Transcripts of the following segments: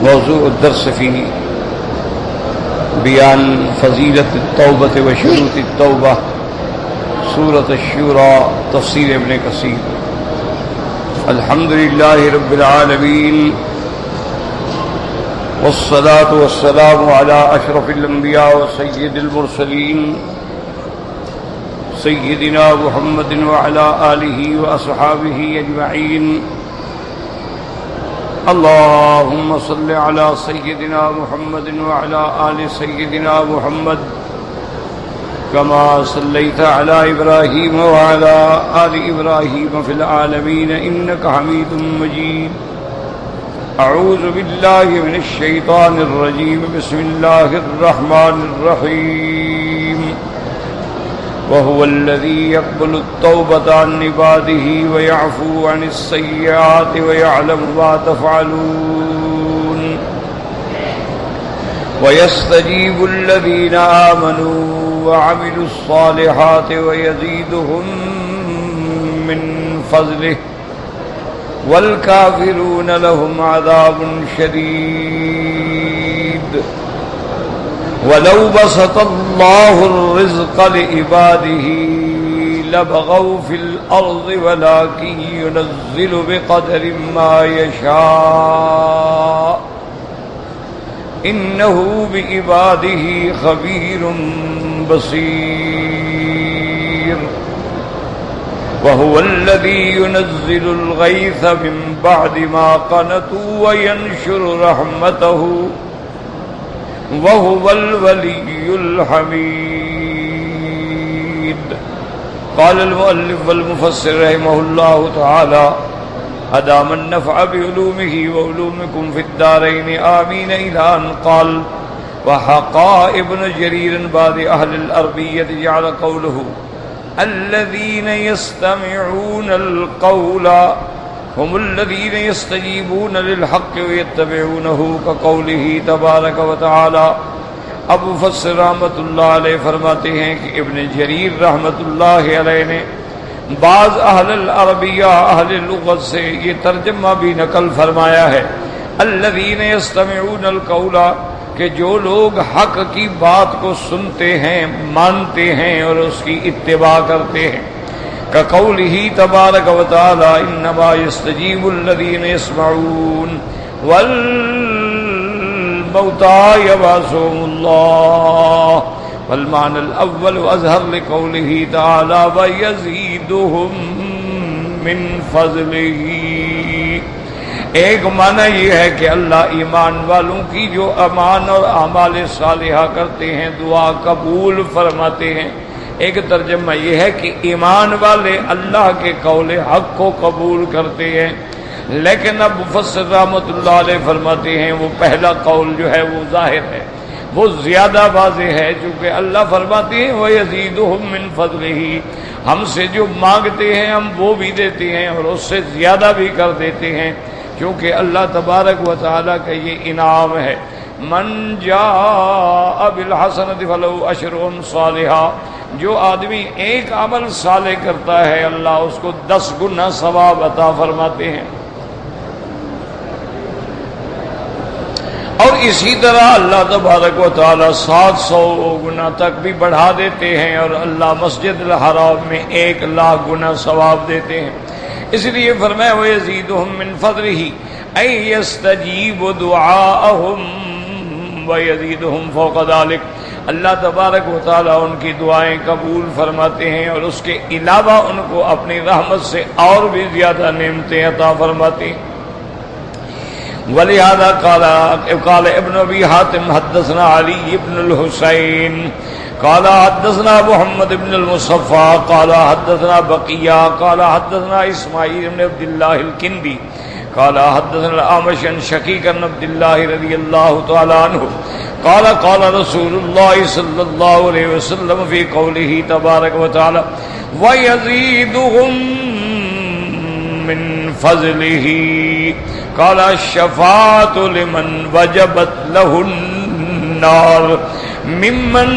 موضوع الدرس في بيان فضيلة التوبة وشروط التوبة، سورة الشورى، تفسير ابن كثير۔ الحمد لله رب العالمين، والصلاة والسلام على أشرف الأنبياء وسيد المرسلين سيدنا محمد وعلى آله وأصحابه أجمعين۔ اللهم صل على سيدنا محمد وعلى آل سيدنا محمد كما صليت على إبراهيم وعلى آل إبراهيم في العالمين إنك حميد مجيد۔ أعوذ بالله من الشيطان الرجيم، بسم الله الرحمن الرحيم۔ وهو الذي يقبل التوبة عن عباده ويعفو عن السيئات ويعلم ما تفعلون، ويستجيب الذين آمنوا وعملوا الصالحات ويزيدهم من فضله، والكافرون لهم عذاب شديد۔ ولو بسط الله الرزق لعباده لبغوا في الأرض ولكن ينزل بقدر ما يشاء إنه بعباده خبير بصير۔ وهو الذي ينزل الغيث من بعد ما قنطوا وينشر رحمته وهو الولي الحميد۔ قال المؤلف والمفسر رحمه الله تعالى: أدام النفع بعلومه وعلومكم في الدارين آمين، إلى أن قال: وحقى ابن جرير بعد أهل الأربية جعل قوله الذين يستمعون القول هم الذين يستجيبون للحق ويتبعونه كقوله تبارک و تعالی۔ ابو فسر رحمۃ اللہ علیہ فرماتے ہیں کہ ابن جریر رحمۃ اللہ علیہ نے بعض اہل العربیہ اہل لغت سے یہ ترجمہ بھی نقل فرمایا ہے، الذین یستمعون القول، کہ جو لوگ حق کی بات کو سنتے ہیں، مانتے ہیں اور اس کی اتباع کرتے ہیں، كقوله تبارک و تعالی انما يستجيب الذين يسمعون والموتى يبعثهم الله، والمعنى الأول أظهر لقوله تعالى ويزيدهم من فضله۔ ایک معنی یہ ہے کہ اللہ ایمان والوں کی جو امان اور اعمال صالحہ کرتے ہیں دعا قبول فرماتے ہیں۔ ایک ترجمہ یہ ہے کہ ایمان والے اللہ کے قول حق کو قبول کرتے ہیں، لیکن اب مفسر رحمۃ اللہ علیہ فرماتے ہیں وہ پہلا قول جو ہے وہ ظاہر ہے، وہ زیادہ واضح ہے، چونکہ اللہ فرماتے ہیں وَيَزِيدُهُم مِّن فَضْلِهِ، ہم سے جو مانگتے ہیں ہم وہ بھی دیتے ہیں اور اس سے زیادہ بھی کر دیتے ہیں، کیونکہ اللہ تبارک و تعالیٰ کا یہ انعام ہے۔ من جاء بالحسنۃ فلہ عشر امثالھا، جو آدمی ایک عمل صالح کرتا ہے اللہ اس کو 10 گنا ثواب عطا فرماتے ہیں، اور اسی طرح اللہ تبارک و تعالی 700 گنا تک بھی بڑھا دیتے ہیں، اور اللہ مسجد الحرام میں 1,00,000 گنا ثواب دیتے ہیں۔ اس لیے فرمایا وَيَزِيدُهُم مِّن فَضْلِهِ أَن يَسْتَجِيبُ دُعَاءَهُمْ وَيَزِيدُهُم فَوْقَ ذَلِكَ، اللہ تبارک و تعالیٰ ان کی دعائیں قبول فرماتے ہیں اور اس کے علاوہ ان کو اپنی رحمت سے اور بھی زیادہ نعمتیں عطا فرماتے ہیں۔ وَلِهَذَا قال ابن ابی حاتم حدثنا علی بن الحسین قال حدثنا محمد بن المصفى قال حدثنا بقیہ قال حدثنا اسماعیل بن عبد اللہ الکندی قال حدثنا الأعمش عن شقیق بن عبد اللہ رضی اللہ تعالی عنہ قال قال رسول اللہ صلی اللہ علیہ وسلم فی قوله تبارک و تعالی وَيَزِيدُهُم مِّن فَضْلِهِ قال الشفاعة لمن وجبت له النار ممن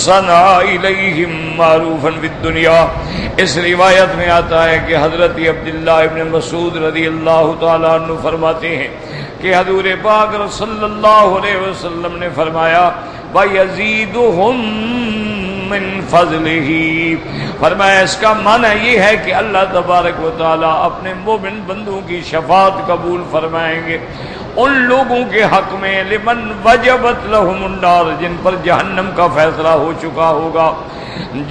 صنع الیہم معروفا فی الدنیا. اس روایت میں آتا ہے کہ حضرت عبداللہ ابن مسعود رضی اللہ تعالیٰ عنہ فرماتے ہیں کہ حضور پاک صلی اللہ علیہ وسلم نے فرمایا وَيَزِيدُهُم مِّن فَضْلِهِ. فرمایا اس کا معنی یہ ہے کہ اللہ تبارک و تعالیٰ اپنے مومن بندوں کی شفاعت قبول فرمائیں گے ان لوگوں کے حق میں لمن وجبت لهم النار، جن پر جہنم کا فیصلہ ہو چکا ہوگا.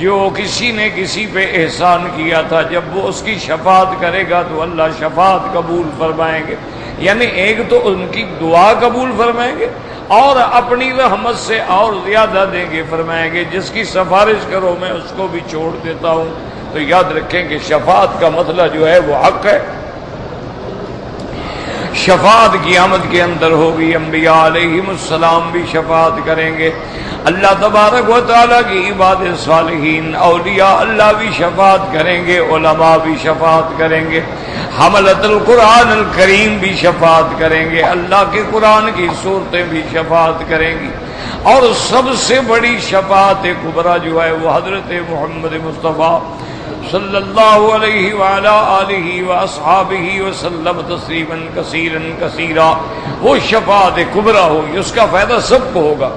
جو کسی نے کسی پہ احسان کیا تھا، جب وہ اس کی شفاعت کرے گا تو اللہ شفاعت قبول فرمائیں گے. یعنی ایک تو ان کی دعا قبول فرمائیں گے اور اپنی رحمت سے اور زیادہ دیں گے. فرمائیں گے جس کی سفارش کرو میں اس کو بھی چھوڑ دیتا ہوں. تو یاد رکھیں کہ شفاعت کا مسئلہ جو ہے وہ حق ہے. شفاعت قیامت کے اندر ہوگی. انبیاء علیہم السلام بھی شفاعت کریں گے. اللہ تبارک و تعالیٰ کی عباد صالحین اولیاء اللہ بھی شفاعت کریں گے. علماء بھی شفاعت کریں گے. حملۃ القرآن الکریم بھی شفاعت کریں گے. اللہ کے قرآن کی صورتیں بھی شفاعت کریں گی. اور سب سے بڑی شفاعت کبریٰ جو ہے وہ حضرت محمد مصطفیٰ صلی اللہ علیہ وعلا آلہ واصحابہ وسلم تسلیما کثیرا کثیرا، وہ شفاعت کبریٰ ہوگی. اس کا فائدہ سب کو ہوگا،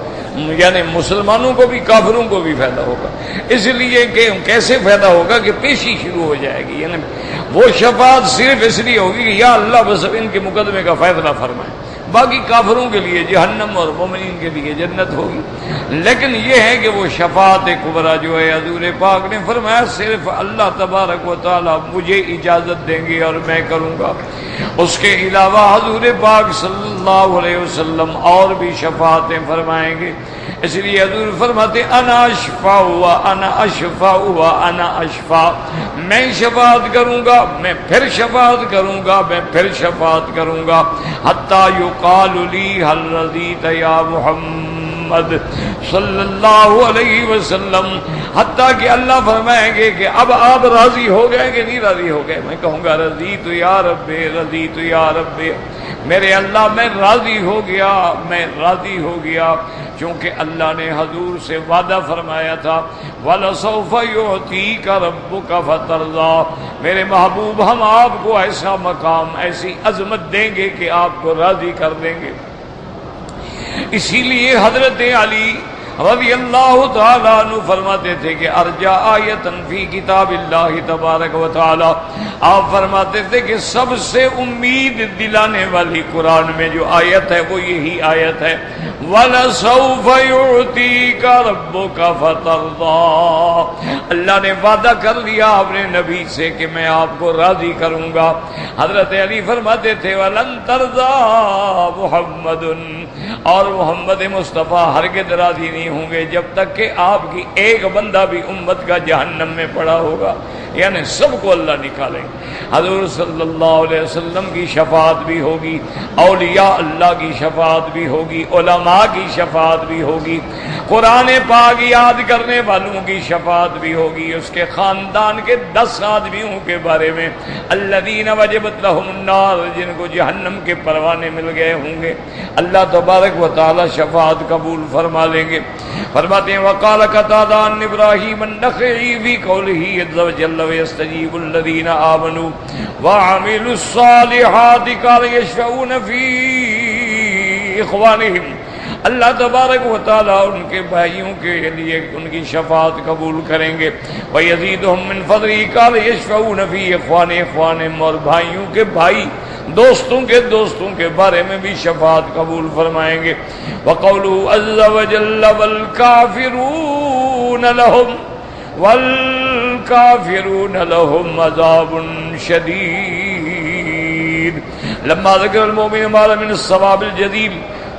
یعنی مسلمانوں کو بھی کافروں کو بھی فائدہ ہوگا. اس لیے کہ کیسے فائدہ ہوگا کہ پیشی شروع ہو جائے گی. یعنی وہ شفاعت صرف اس لیے ہوگی کہ یا اللہ بس ان کے مقدمے کا فیصلہ فرمائے. باقی کافروں کے لیے جہنم اور مومنین کے لیے جنت ہوگی. لیکن یہ ہے کہ وہ شفاعت کبریٰ جو ہے حضور پاک نے فرمایا صرف اللہ تبارک و تعالیٰ مجھے اجازت دیں گے اور میں کروں گا. اس کے علاوہ حضور پاک صلی اللہ علیہ وسلم اور بھی شفاعتیں فرمائیں گے. اس لیے حضور فرماتے انا اشفع و انا اشفع و انا اشفع، میں شفاعت کروں گا، میں پھر شفاعت کروں گا، میں پھر شفاعت کروں گا. حتی یقال لی هل رضیت یا محمد صلی اللہ علیہ وسلم، حتیٰ کہ اللہ فرمائیں گے کہ اب آپ راضی ہو گئے کہ نہیں راضی ہو گئے. میں کہوں گا رضیت یا رب، رضیت یا رب، میرے اللہ میں راضی ہو گیا، میں راضی ہو گیا. چونکہ اللہ نے حضور سے وعدہ فرمایا تھا وَلَسَوْفَ يُعْطِيكَ رَبُّكَ فَتَرْضَىٰ، میرے محبوب ہم آپ کو ایسا مقام، ایسی عظمت دیں گے کہ آپ کو راضی کر دیں گے. اسی لیے حضرت علی رضی اللہ تعالیٰ عنہ فرماتے تھے کہ ارجا آیتن فی کتاب اللہ تبارک و تعالیٰ، آپ فرماتے تھے کہ سب سے امید دلانے والی قرآن میں جو آیت ہے وہ یہی آیت ہے وَلَسَوْفَ يُعْطِيكَ رَبُّكَ فَتَرْضَىٰ. اللہ نے وعدہ کر لیا اپنے نبی سے کہ میں آپ کو راضی کروں گا. حضرت علی فرماتے تھے وَلَن تَرْضَىٰ مُحَمَّدٌ، اور محمد مصطفیٰ ہرگز راضی نہیں ہوں گے جب تک کہ آپ کی ایک بندہ بھی امت کا جہنم میں پڑا ہوگا. یعنی سب کو اللہ نکالیں گے. حضور صلی اللہ علیہ وسلم کی شفاعت بھی ہوگی، اولیاء اللہ کی شفاعت بھی ہوگی، علماء کی شفاعت بھی ہوگی، قرآن پاک یاد کرنے والوں کی شفاعت بھی ہوگی. اس کے خاندان کے 10 آدمیوں کے بارے میں الذین وجبت لهم النار، جن کو جہنم کے پروانے مل گئے ہوں گے، اللہ تبارک و تعالی شفاعت قبول فرما لیں گے. فرماتے ہیں وقال قتادہ عن ابراہیم النخعی فی قولہ عز وجل ویستجیب الذین آمنوا وعملوا الصالحات قال یشفعون فی اخوانہم، اللہ تبارک و تعالیٰ ان کے بھائیوں کے لیے ان کی شفاعت قبول کریں گے. وَيَزِيدُهُم مِّن فَضْلِهِ قَالَ يَشْفَعُونَ فِي إِخْوَانِهِمْ، اور بھائیوں کے بھائی دوستوں کے بارے میں بھی شفاعت قبول فرمائیں گے. وَقَوْلُهُ عَزَّ وَجَلَّ وَالْكَافِرُونَ لَهُمْ عَذَابٌ شَدِيدٌ لَمَّا ذَكَرَ الْمُؤْمِنَ مَا لَهُ مِنَ الثَّوَابِ الْجَزِيلِ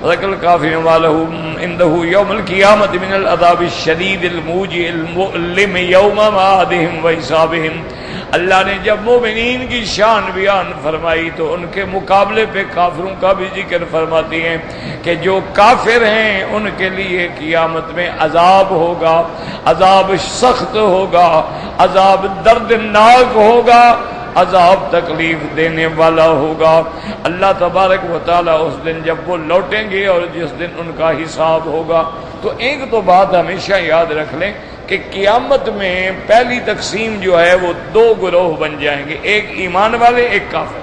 وذكر الكافر ما له عنده يوم القيامة من العذاب الشديد الموجع المؤلم يوم معادهم وحسابهم. اللہ نے جب مومنین کی شان بیان فرمائی تو ان کے مقابلے پہ کافروں کا بھی ذکر فرماتی ہیں کہ جو کافر ہیں ان کے لیے قیامت میں عذاب ہوگا، عذاب سخت ہوگا، عذاب دردناک ہوگا. عذاب تکلیف دینے والا ہوگا۔ اللہ تبارک و تعالیٰ اس دن جب وہ لوٹیں گے اور جس دن ان کا حساب ہوگا، تو ایک تو بات ہمیشہ یاد رکھ لیں کہ قیامت میں پہلی تقسیم جو ہے وہ دو گروہ بن جائیں گے، ایک ایمان والے، ایک کافر۔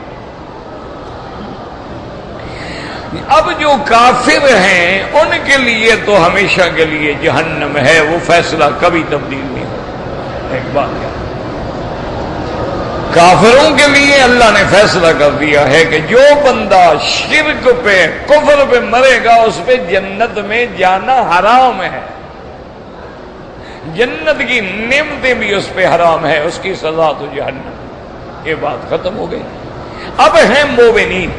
اب جو کافر ہیں ان کے لیے تو ہمیشہ کے لیے جہنم ہے، وہ فیصلہ کبھی تبدیل نہیں ہوگا۔ ایک بات کیا، کافروں کے لیے اللہ نے فیصلہ کر دیا ہے کہ جو بندہ شرک پہ، کفر پہ مرے گا اس پہ جنت میں جانا حرام ہے، جنت کی نعمتیں بھی اس پہ حرام ہے، اس کی سزا تو جہنم۔ یہ بات ختم ہو گئی۔ اب ہیں مومنین،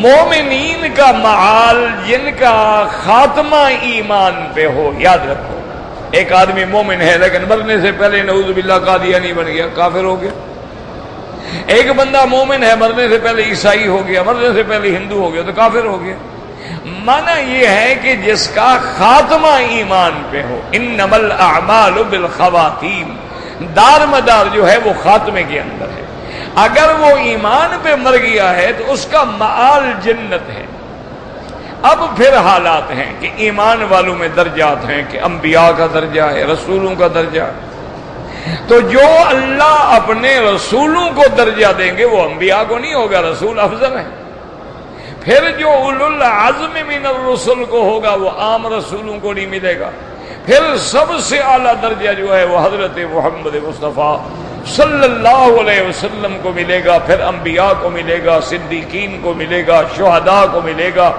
مومنین کا معال جن کا خاتمہ ایمان پہ ہو۔ یاد رکھو، ایک آدمی مومن ہے لیکن مرنے سے پہلے نعوذ باللہ قادیانی بن گیا، کافر ہو گیا۔ ایک بندہ مومن ہے، مرنے سے پہلے عیسائی ہو گیا، مرنے سے پہلے ہندو ہو گیا، تو کافر ہو گیا۔ معنی یہ ہے کہ جس کا خاتمہ ایمان پہ ہو، انما الاعمال بالخواتیم، دار مدار جو ہے وہ خاتمے کے اندر ہے۔ اگر وہ ایمان پہ مر گیا ہے تو اس کا مآل جنت ہے۔ اب پھر حالات ہیں کہ ایمان والوں میں درجات ہیں کہ انبیاء کا درجہ ہے، رسولوں کا درجہ ہے۔ تو جو اللہ اپنے رسولوں کو درجہ دیں گے وہ انبیاء کو نہیں ہوگا، رسول افضل ہے۔ پھر جو اولو العزم من الرسل کو ہوگا وہ عام رسولوں کو نہیں ملے گا۔ پھر سب سے اعلیٰ درجہ جو ہے وہ حضرت محمد مصطفیٰ صلی اللہ علیہ وسلم کو ملے گا، پھر انبیاء کو ملے گا، صدیقین کو ملے گا، شہداء کو ملے گا،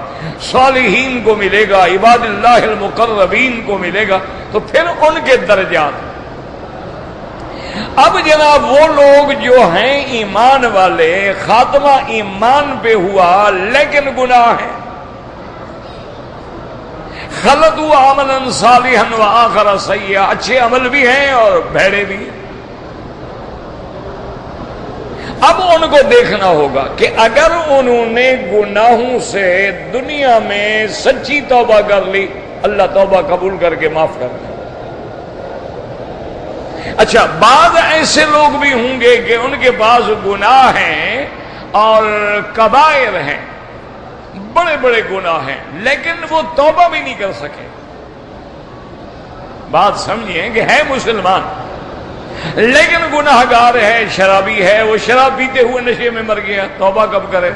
صالحین کو ملے گا، عباد اللہ المقربین کو ملے گا۔ تو پھر ان کے درجات۔ اب جناب وہ لوگ جو ہیں ایمان والے، خاتمہ ایمان پہ ہوا لیکن گناہ ہے، خلطوا عملا صالحا وآخر سیئا، اچھے عمل بھی ہیں اور بھڑے بھی ہیں۔ اب ان کو دیکھنا ہوگا کہ اگر انہوں نے گناہوں سے دنیا میں سچی توبہ کر لی، اللہ توبہ قبول کر کے معاف کر دے۔ اچھا، بعض ایسے لوگ بھی ہوں گے کہ ان کے پاس گناہ ہیں اور کبائر ہیں، بڑے بڑے گناہ ہیں، لیکن وہ توبہ بھی نہیں کر سکے۔ بات سمجھیے کہ ہے مسلمان لیکن گناہ گار ہے، شرابی ہے، وہ شراب پیتے ہوئے نشے میں مر گیا، توبہ کب کرے؟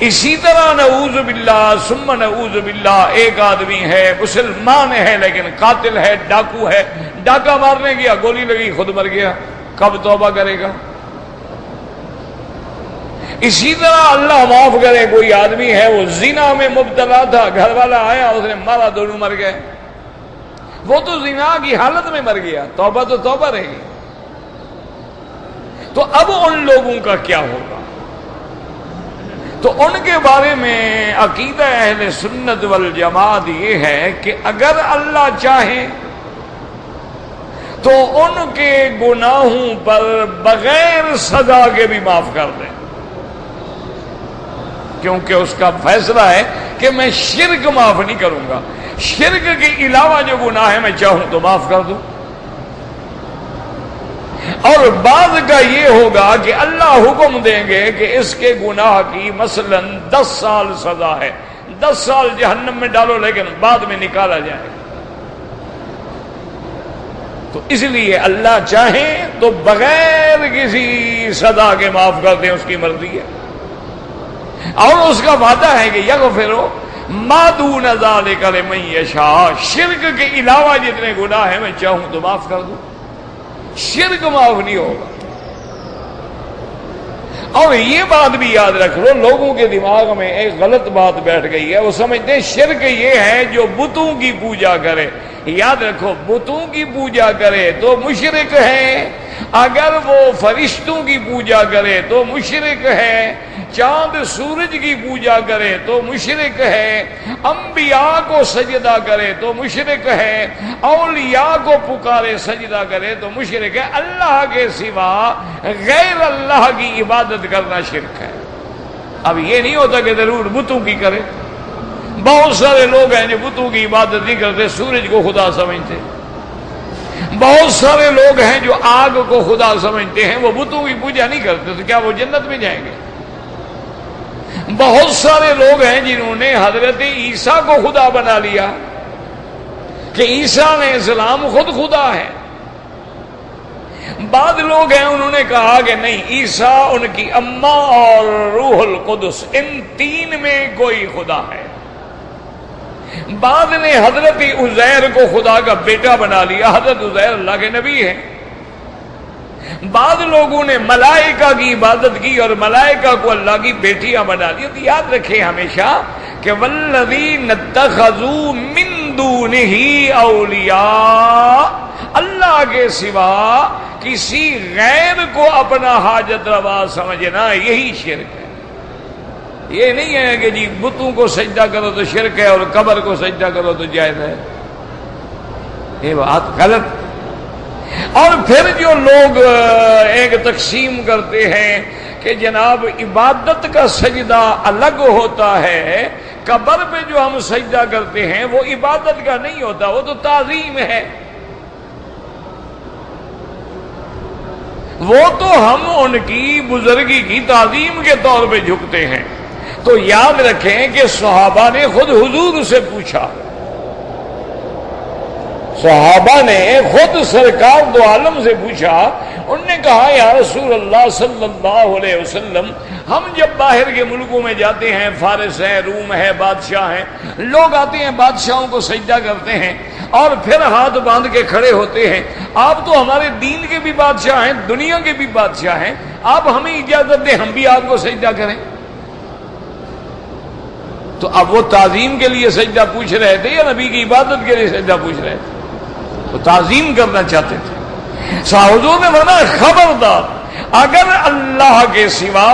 اسی طرح نعوذ باللہ ثم نعوذ باللہ، ایک آدمی ہے مسلمان ہے لیکن قاتل ہے، ڈاکو ہے، ڈاکہ مارنے گیا، گولی لگی، خود مر گیا، کب توبہ کرے گا؟ اسی طرح اللہ معاف کرے، کوئی آدمی ہے وہ زنا میں مبتلا تھا، گھر والا آیا، اس نے مارا، دونوں مر گئے، وہ تو زنا کی حالت میں مر گیا، توبہ تو توبہ رہے گی۔ تو اب ان لوگوں کا کیا ہوگا؟ تو ان کے بارے میں عقیدہ اہل سنت والجماعت یہ ہے کہ اگر اللہ چاہے تو ان کے گناہوں پر بغیر سزا کے بھی معاف کر دیں، کیونکہ اس کا فیصلہ ہے کہ میں شرک معاف نہیں کروں گا، شرک کے علاوہ جو گناہ ہے میں چاہوں تو معاف کر دوں۔ اور بعض کا یہ ہوگا کہ اللہ حکم دیں گے کہ اس کے گناہ کی مثلا 10 سال سزا ہے، 10 سال جہنم میں ڈالو لیکن بعد میں نکالا جائے گا۔ تو اس لیے اللہ چاہیں تو بغیر کسی سزا کے معاف کر دیں، اس کی مرضی ہے، اور اس کا وعدہ ہے کہ یغفر ما دون ذلک لمن یشاء، شرک کے علاوہ جتنے گناہ ہیں میں چاہوں تو معاف کر دوں، شرک معاف نہیں ہوگا۔ اور یہ بات بھی یاد رکھ لو، لوگوں کے دماغ میں ایک غلط بات بیٹھ گئی ہے، وہ سمجھتے ہیں شرک یہ ہے جو بتوں کی پوجا کرے۔ یاد رکھو، بتوں کی پوجا کرے تو مشرک ہے، اگر وہ فرشتوں کی پوجا کرے تو مشرک ہے، چاند سورج کی پوجا کرے تو مشرک ہے، انبیاء کو سجدہ کرے تو مشرک ہے، اولیاء کو پکارے سجدہ کرے تو مشرک ہے، اللہ کے سوا غیر اللہ کی عبادت کرنا شرک ہے۔ اب یہ نہیں ہوتا کہ ضرور بتوں کی کرے، بہت سارے لوگ ہیں جو بتوں کی عبادت نہیں کرتے، سورج کو خدا سمجھتے، بہت سارے لوگ ہیں جو آگ کو خدا سمجھتے ہیں، وہ بتوں کی پوجا نہیں کرتے، تو کیا وہ جنت میں جائیں گے؟ بہت سارے لوگ ہیں جنہوں نے حضرت عیسیٰ کو خدا بنا لیا کہ عیسیٰ علیہ السلام خود خدا ہے۔ بعض لوگ ہیں انہوں نے کہا کہ نہیں، عیسیٰ، ان کی اماں اور روح القدس، ان تین میں کوئی خدا ہے۔ بعض نے حضرت عزیر کو خدا کا بیٹا بنا لیا، حضرت عزیر اللہ کے نبی ہیں۔ بعض لوگوں نے ملائکہ کی عبادت کی اور ملائکہ کو اللہ کی بیٹیاں بنا لی۔ تو یاد رکھیں ہمیشہ کہ والذین اتخذوا من دونہ اولیاء، اللہ کے سوا کسی غیر کو اپنا حاجت روا سمجھنا یہی شرک ہے۔ یہ نہیں ہے کہ جی بتوں کو سجدہ کرو تو شرک ہے اور قبر کو سجدہ کرو تو جائز ہے، یہ بات غلط۔ اور پھر جو لوگ ایک تقسیم کرتے ہیں کہ جناب عبادت کا سجدہ الگ ہوتا ہے، قبر پہ جو ہم سجدہ کرتے ہیں وہ عبادت کا نہیں ہوتا، وہ تو تعظیم ہے، وہ تو ہم ان کی بزرگی کی تعظیم کے طور پہ جھکتے ہیں۔ تو یاد رکھیں کہ صحابہ نے خود حضور سے پوچھا، صحابہ نے خود سرکار دو عالم سے پوچھا، انہوں نے کہا یا رسول اللہ صلی اللہ علیہ وسلم، ہم جب باہر کے ملکوں میں جاتے ہیں، فارس ہے، روم ہے، بادشاہ ہیں، لوگ آتے ہیں بادشاہوں کو سجدہ کرتے ہیں اور پھر ہاتھ باندھ کے کھڑے ہوتے ہیں، آپ تو ہمارے دین کے بھی بادشاہ ہیں، دنیا کے بھی بادشاہ ہیں، آپ ہمیں اجازت دیں ہم بھی آپ کو سجدہ کریں۔ تو اب وہ تعظیم کے لیے سجدہ پوچھ رہے تھے یا نبی کی عبادت کے لیے سجدہ پوچھ رہے تھے؟ وہ تعظیم کرنا چاہتے تھے۔ حضور نے فرمایا خبردار، اگر اللہ کے سوا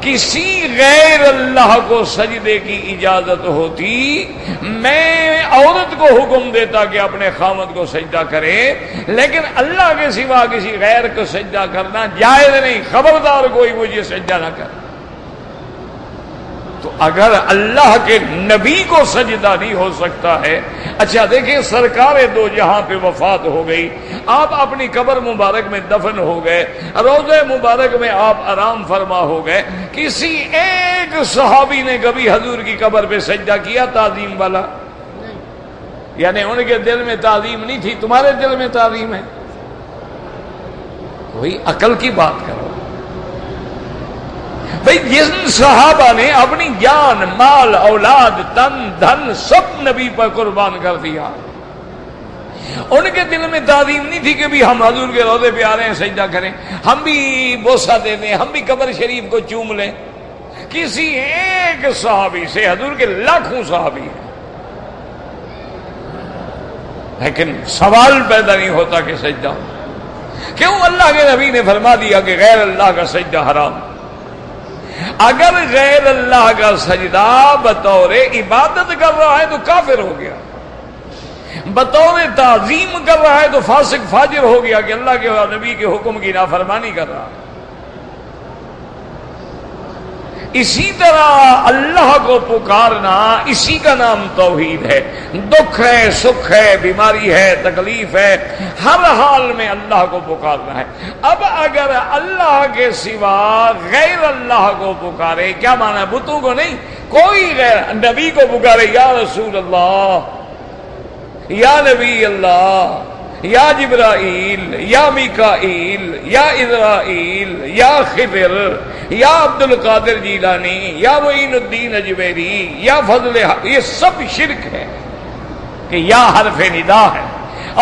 کسی غیر اللہ کو سجدے کی اجازت ہوتی، میں عورت کو حکم دیتا کہ اپنے خامد کو سجدہ کرے، لیکن اللہ کے سوا کسی غیر کو سجدہ کرنا جائز نہیں، خبردار کوئی مجھے سجدہ نہ کرے۔ تو اگر اللہ کے نبی کو سجدہ نہیں ہو سکتا ہے، اچھا دیکھیں سرکار دو جہاں پہ وفات ہو گئی، آپ اپنی قبر مبارک میں دفن ہو گئے، روضہ مبارک میں آپ آرام فرما ہو گئے، کسی ایک صحابی نے کبھی حضور کی قبر پہ سجدہ کیا تعظیم والا؟ یعنی ان کے دل میں تعظیم نہیں تھی، تمہارے دل میں تعظیم ہے؟ وہی عقل کی بات کرو بھئی۔ جن صحابہ نے اپنی جان، مال، اولاد، تن، دھن سب نبی پر قربان کر دیا، ان کے دل میں تعظیم نہیں تھی کہ بھی ہم حضور کے روضے پہ آ رہے ہیں سجدہ کریں، ہم بھی بوسہ دے دیں، ہم بھی قبر شریف کو چوم لیں؟ کسی ایک صحابی سے، حضور کے لاکھوں صحابی ہیں، لیکن سوال پیدا نہیں ہوتا کہ سجدہ کیوں؟ اللہ کے نبی نے فرما دیا کہ غیر اللہ کا سجدہ حرام۔ اگر غیر اللہ کا سجدہ بطور عبادت کر رہا ہے تو کافر ہو گیا، بطور تعظیم کر رہا ہے تو فاسق فاجر ہو گیا کہ اللہ کے نبی کے حکم کی نافرمانی کر رہا۔ اسی طرح اللہ کو پکارنا، اسی کا نام توحید ہے۔ دکھ ہے، سکھ ہے، بیماری ہے، تکلیف ہے، ہر حال میں اللہ کو پکارنا ہے۔ اب اگر اللہ کے سوا غیر اللہ کو پکارے، کیا مانا؟ بتوں کو نہیں، کوئی غیر نبی کو پکارے، یا رسول اللہ، یا نبی اللہ، یا جبرائیل، یا میکائیل، یا اسرائیل، یا خضر، یا عبد القادر جیلانی، یا معین الدین اجمیری، یا فضل، یہ سب شرک ہے کہ یا حرف ندا ہے،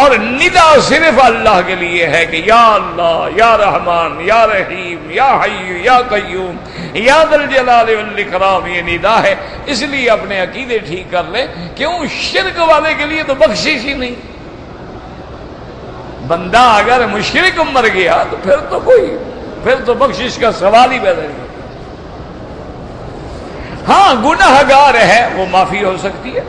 اور ندا صرف اللہ کے لیے ہے کہ یا اللہ، یا رحمان، یا رحیم، یا حی، یا قیوم، یا ذا الجلال والاکرام، یہ ندا ہے۔ اس لیے اپنے عقیدے ٹھیک کر لیں، کیوں؟ شرک والے کے لیے تو بخشش ہی نہیں۔ بندہ اگر مشرک مر گیا تو پھر تو بخشش کا سوال ہی پیدا نہیں۔ ہاں گناہ گار ہے وہ معافی ہو سکتی ہے،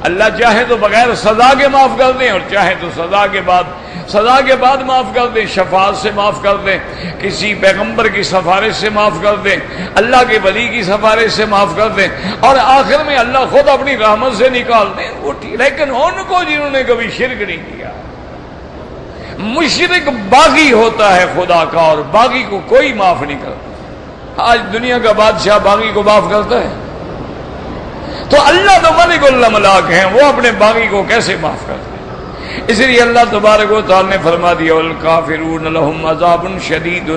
اللہ چاہے تو بغیر سزا کے معاف کر دیں، اور چاہے تو سزا کے بعد معاف کر دیں، شفاعت سے معاف کر دیں، کسی پیغمبر کی سفارش سے معاف کر دیں، اللہ کے ولی کی سفارش سے معاف کر دیں، اور آخر میں اللہ خود اپنی رحمت سے نکال دیں، وہ ٹھیک۔ لیکن ان کو جنہوں نے کبھی شرک نہیں کیا، مشرک باغی ہوتا ہے خدا کا، اور باغی کو کوئی معاف نہیں کرتا۔ آج دنیا کا بادشاہ باغی کو معاف کرتا ہے؟ تو اللہ تو ملک الاملاک ہیں، وہ اپنے باغی کو کیسے معاف کرتے ہیں؟ اس لیے اللہ تبارک و تعالی نے فرما دیا والکافرون لہم عذاب شدید،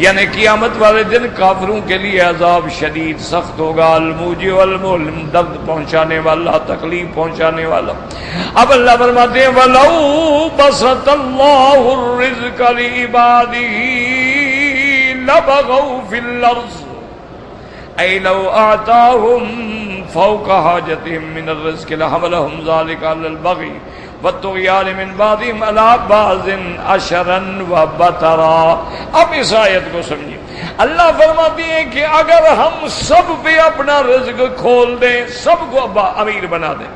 یعنی قیامت والے دن کافروں کے لیے عذاب شدید سخت ہوگا، الموجع والمؤلم، درد پہنچانے والا، تکلیف پہنچانے والا۔ اب اللہ فرماتے ہیں وَلَوْ بَسَطَ اللَّهُ الرِّزْقَ لِعِبَادِهِ لَبَغَوْا فِي الْأَرْضِ أَيْ لَوْ أَعْطَاهُمْ فَوْقَ حَاجَتِهِمْ مِنَ الرِّزْقِ لَحَمَلَهُمْ ذَلِكَ عَلَى الْبَغْيِ وَالطُّغْيَانِ مِنْ بَعْضِهِمْ عَلَى بَعْضٍ أَشْرًا وَبَطَرًا۔ اب اس آیت کو سمجھیں، اللہ فرماتے ہیں کہ اگر ہم سب پہ اپنا رزق کھول دیں، سب کو امیر بنا دیں،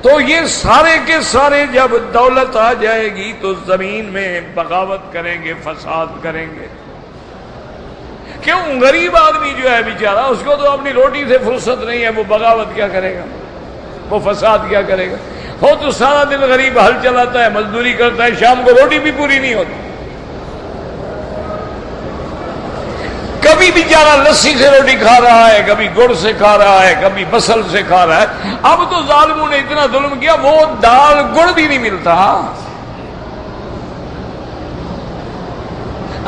تو یہ سارے کے سارے جب دولت آ جائے گی تو زمین میں بغاوت کریں گے، فساد کریں گے۔ کیوں؟ غریب آدمی جو ہے بیچارہ، اس کو تو اپنی روٹی سے فرصت نہیں ہے، وہ بغاوت کیا کرے گا، وہ فساد کیا کرے گا؟ ہو تو سارا دن غریب ہل چلاتا ہے، مزدوری کرتا ہے، شام کو روٹی بھی پوری نہیں ہوتی۔ کبھی بیچارہ لسی سے روٹی کھا رہا ہے، کبھی گڑ سے کھا رہا ہے، کبھی بصل سے کھا رہا ہے۔ اب تو ظالموں نے اتنا ظلم کیا، وہ دال گڑ بھی نہیں ملتا۔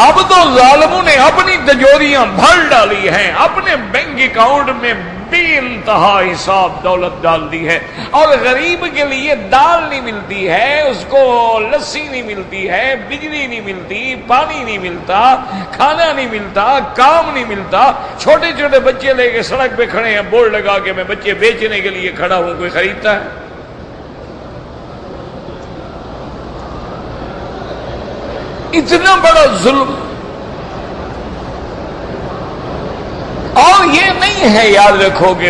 اب تو ظالموں نے اپنی تجوریاں بھر ڈالی ہیں، اپنے بینک اکاؤنٹ میں بے انتہا حساب دولت ڈال دی ہے، اور غریب کے لیے دال نہیں ملتی ہے، اس کو لسی نہیں ملتی ہے، بجلی نہیں ملتی، پانی نہیں ملتا، کھانا نہیں ملتا، کام نہیں ملتا۔ چھوٹے چھوٹے بچے لے کے سڑک پہ کھڑے ہیں، بورڈ لگا کے میں بچے بیچنے کے لیے کھڑا ہوں، کوئی خریدتا ہے؟ اتنا بڑا ظلم۔ اور یہ نہیں ہے، یاد رکھو کہ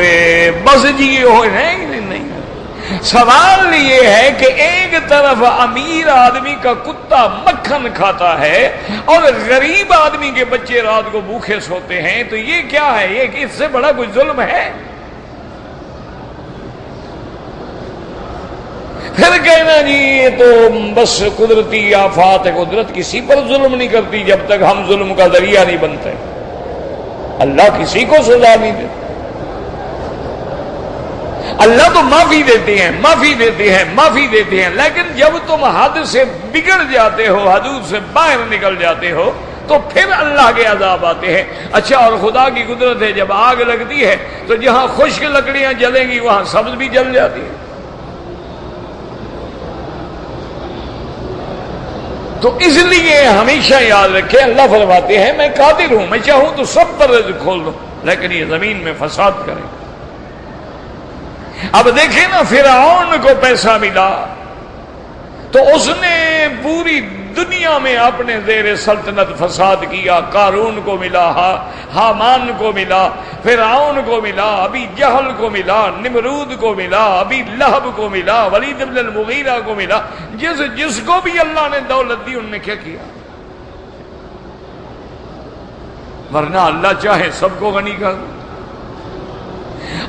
بس جی یہ ہو، نہیں، سوال یہ ہے کہ ایک طرف امیر آدمی کا کتا مکھن کھاتا ہے اور غریب آدمی کے بچے رات کو بھوکے سوتے ہیں، تو یہ کیا ہے؟ یہ اس سے بڑا کوئی ظلم ہے؟ پھر کہنا جی یہ تو بس قدرتی آفات ہے، قدرت کسی پر ظلم نہیں کرتی جب تک ہم ظلم کا ذریعہ نہیں بنتے۔ اللہ کسی کو سزا نہیں دیتا، اللہ تو معافی دیتے ہیں، معافی دیتے ہیں، معافی دیتے ہیں، لیکن جب تم حد سے بگڑ جاتے ہو، حدود سے باہر نکل جاتے ہو، تو پھر اللہ کے عذاب آتے ہیں۔ اچھا، اور خدا کی قدرت ہے، جب آگ لگتی ہے تو جہاں خشک لکڑیاں جلیں گی وہاں سبز بھی جل جاتی ہیں۔ تو اس لیے ہمیشہ یاد رکھیں، اللہ فرماتے ہیں میں قادر ہوں، میں چاہوں تو سب پر رزق کھول دوں، لیکن یہ زمین میں فساد کریں۔ اب دیکھیں نا، فرعون کو پیسہ ملا تو اس نے پوری دنیا میں اپنے زیر سلطنت فساد کیا۔ قارون کو ملا، حامان کو ملا، فرعون کو ملا، ابھی جہل کو ملا، نمرود کو ملا، ابھی لہب کو ملا، ولید بن المغیرہ کو ملا۔ جس کو بھی اللہ نے دولت دی انہوں نے کیا کیا؟ ورنہ اللہ چاہے سب کو غنی کر دے۔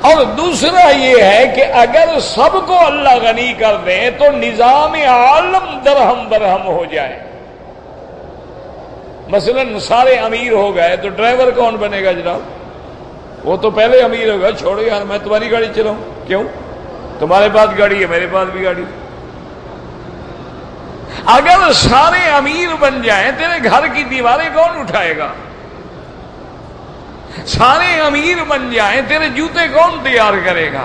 اور دوسرا یہ ہے کہ اگر سب کو اللہ غنی کر دے تو نظام عالم درہم برہم ہو جائے۔ مثلا سارے امیر ہو گئے تو ڈرائیور کون بنے گا جناب؟ وہ تو پہلے امیر ہوگا، چھوڑو یار میں تمہاری گاڑی چلاؤں، کیوں؟ تمہارے پاس گاڑی ہے، میرے پاس بھی گاڑی۔ اگر سارے امیر بن جائیں تیرے گھر کی دیواریں کون اٹھائے گا؟ سارے امیر بن جائیں تیرے جوتے کون تیار کرے گا؟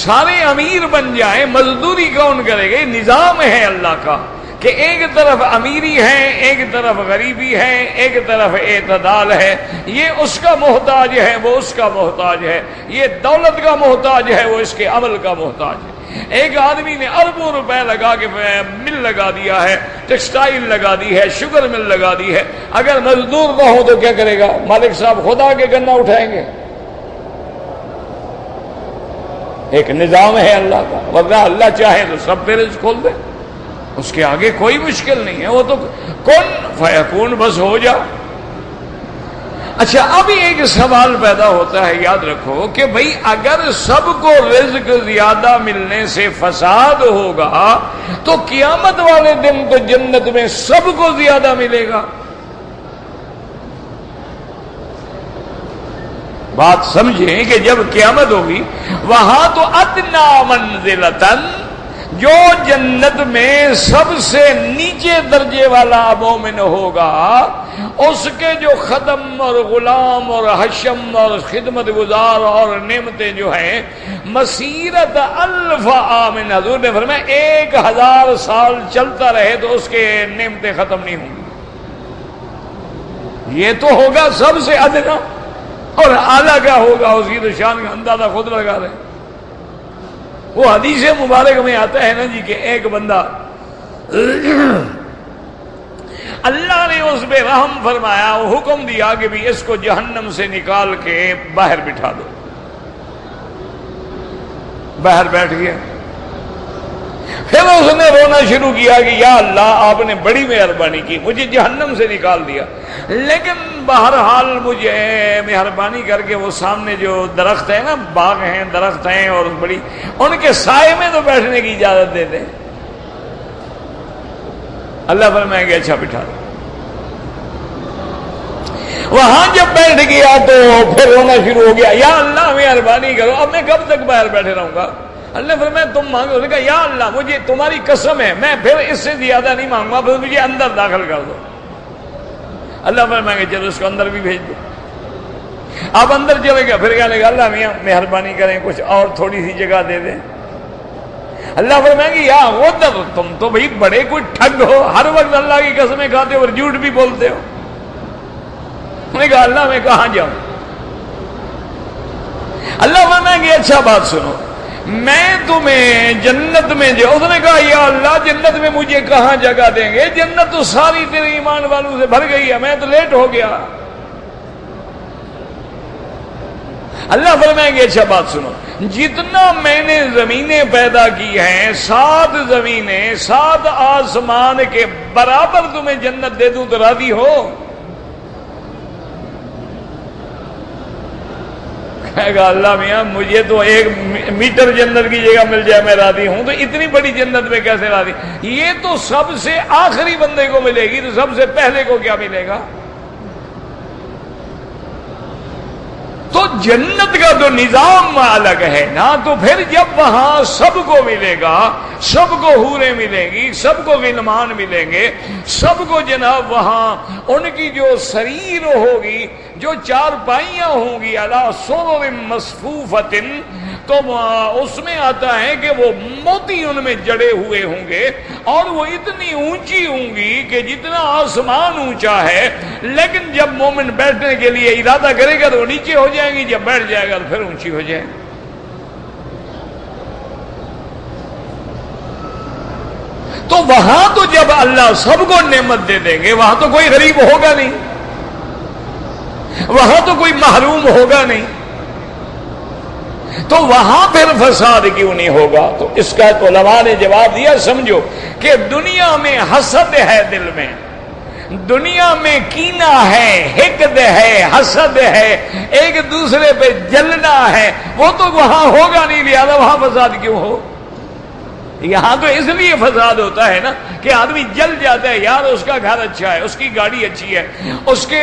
سارے امیر بن جائیں مزدوری کون کرے گا؟ یہ نظام ہے اللہ کا کہ ایک طرف امیری ہے، ایک طرف غریبی ہے، ایک طرف اعتدال ہے۔ یہ اس کا محتاج ہے، وہ اس کا محتاج ہے، یہ دولت کا محتاج ہے، وہ اس کے عمل کا محتاج ہے۔ ایک آدمی نے اربوں روپے لگا کے مل لگا دیا ہے، ٹیکسٹائل لگا دی ہے، شوگر مل لگا دی ہے، اگر مزدور نہ ہو تو کیا کرے گا؟ مالک صاحب خدا کے گنا اٹھائیں گے۔ ایک نظام ہے اللہ کا، ورنہ اللہ چاہے تو سب پہ رزق کھول دے، اس کے آگے کوئی مشکل نہیں ہے، وہ تو کن فیکون، بس ہو جا۔ اچھا اب ایک سوال پیدا ہوتا ہے، یاد رکھو کہ بھئی اگر سب کو رزق زیادہ ملنے سے فساد ہوگا تو قیامت والے دن تو جنت میں سب کو زیادہ ملے گا. بات سمجھیں کہ جب قیامت ہوگی وہاں تو ادنا منزلتن، جو جنت میں سب سے نیچے درجے والا مومن ہوگا اس کے جو خدم اور غلام اور حشم اور خدمت گزار اور نعمتیں جو ہیں مسیرت الف عام، حضور نے فرمایا 1000 سال چلتا رہے تو اس کے نعمتیں ختم نہیں ہوں گی. یہ تو ہوگا سب سے ادنا، اور اعلیٰ کیا ہوگا اس کی تو شان کا اندازہ خود لگا رہے. وہ حدیث مبارک میں آتا ہے نا جی کہ ایک بندہ اللہ نے اس پہ رحم فرمایا، وہ حکم دیا کہ بھی اس کو جہنم سے نکال کے باہر بٹھا دو. باہر بیٹھ گیا، پھر اس نے رونا شروع کیا کہ یا اللہ آپ نے بڑی مہربانی کی، مجھے جہنم سے نکال دیا، لیکن بہرحال مجھے مہربانی کر کے وہ سامنے جو درخت ہے نا، باغ ہیں درخت ہیں اور بڑی، ان کے سائے میں تو بیٹھنے کی اجازت دے دیں. اللہ فرمائے گا اچھا بٹھا دو. وہاں جب بیٹھ گیا تو پھر رونا شروع ہو گیا، یا اللہ مہربانی کرو، اب میں کب تک باہر بیٹھے رہوں گا. اللہ فرمایا تم مانگو. اس نے کہا یا اللہ مجھے تمہاری قسم ہے میں پھر اس سے زیادہ نہیں مانگوں گا، پھر مجھے اندر داخل کر دو. اللہ فرمائے گا چلو اس کو اندر بھی بھیج دو. اب اندر چلے گا، پھر کہنے لگا اللہ میاں مہربانی کریں کچھ اور تھوڑی سی جگہ دے دیں. اللہ فرمائے گا یا غدر تم تو بھائی بڑے کوئی ٹھگ ہو، ہر وقت اللہ کی قسمیں کھاتے ہو اور جھوٹ بھی بولتے ہو. انہوں نے کہا اللہ میں کہاں جاؤں. اللہ فرمائے گا اچھا بات سنو، میں تمہیں جنت میں جو، اس نے کہا یا اللہ جنت میں مجھے کہاں جگہ دیں گے، جنت تو ساری تیرے ایمان والوں سے بھر گئی ہے، میں تو لیٹ ہو گیا. اللہ فرمائیں گے اچھا بات سنو، جتنا میں نے زمینیں پیدا کی ہیں 7 زمینیں 7 آسمان کے برابر تمہیں جنت دے دوں تو راضی ہو؟ کہے گا اللہ میاں مجھے تو 1 میٹر جنت کی جگہ مل جائے میں راضی ہوں، تو اتنی بڑی جنت میں کیسے راضی؟ یہ تو سب سے آخری بندے کو ملے گی، تو سب سے پہلے کو کیا ملے گا؟ تو جنت کا تو نظام الگ ہے نا. تو پھر جب وہاں سب کو ملے گا، سب کو حوریں ملیں گی، سب کو غلمان ملیں گے، سب کو جناب وہاں ان کی جو سریر ہوگی، جو چارپائیاں ہوں گی علی سرر مصفوفۃ، تو اس میں آتا ہے کہ وہ موتی ان میں جڑے ہوئے ہوں گے، اور وہ اتنی اونچی ہوں گی کہ جتنا آسمان اونچا ہے. لیکن جب مومن بیٹھنے کے لیے ارادہ کرے گا تو وہ نیچے ہو جائیں گی، جب بیٹھ جائے گا تو پھر اونچی ہو جائے گی. تو وہاں تو جب اللہ سب کو نعمت دے دیں گے، وہاں تو کوئی غریب ہوگا نہیں، وہاں تو کوئی محروم ہوگا نہیں، تو وہاں پھر فساد کیوں نہیں ہوگا؟ تو اس کا تو علماء نے جواب دیا، سمجھو کہ دنیا میں حسد ہے، دل میں دنیا میں کینہ ہے، حقد ہے، حسد ہے، ایک دوسرے پہ جلنا ہے، وہ تو وہاں ہوگا نہیں، لہذا وہاں فساد کیوں ہو؟ یہاں تو اس لیے فساد ہوتا ہے نا کہ آدمی جل جاتا ہے، یار اس کا گھر اچھا ہے، اس کی گاڑی اچھی ہے، اس کے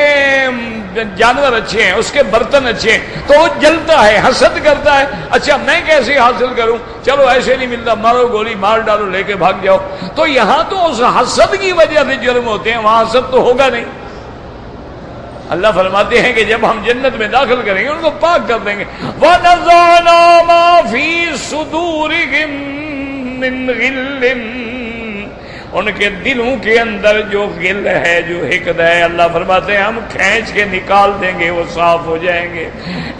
جانور اچھے ہیں، اس کے برتن اچھے ہیں، تو وہ جلتا ہے، حسد کرتا ہے. اچھا میں کیسے حاصل کروں؟ چلو ایسے نہیں ملتا، مارو گولی مار ڈالو، لے کے بھاگ جاؤ. تو یہاں تو اس حسد کی وجہ سے جرم ہوتے ہیں، وہاں حسد تو ہوگا نہیں. اللہ فرماتے ہیں کہ جب ہم جنت میں داخل کریں گے ان کو پاک کر دیں گے. وَنَزَعْنَا مَا فِي صُدُورِهِمْ من غل، ان کے دلوں کے اندر جو غل ہے، جو حقد ہے، اللہ فرماتے ہیں ہم کھینچ کے نکال دیں گے، وہ صاف ہو جائیں گے.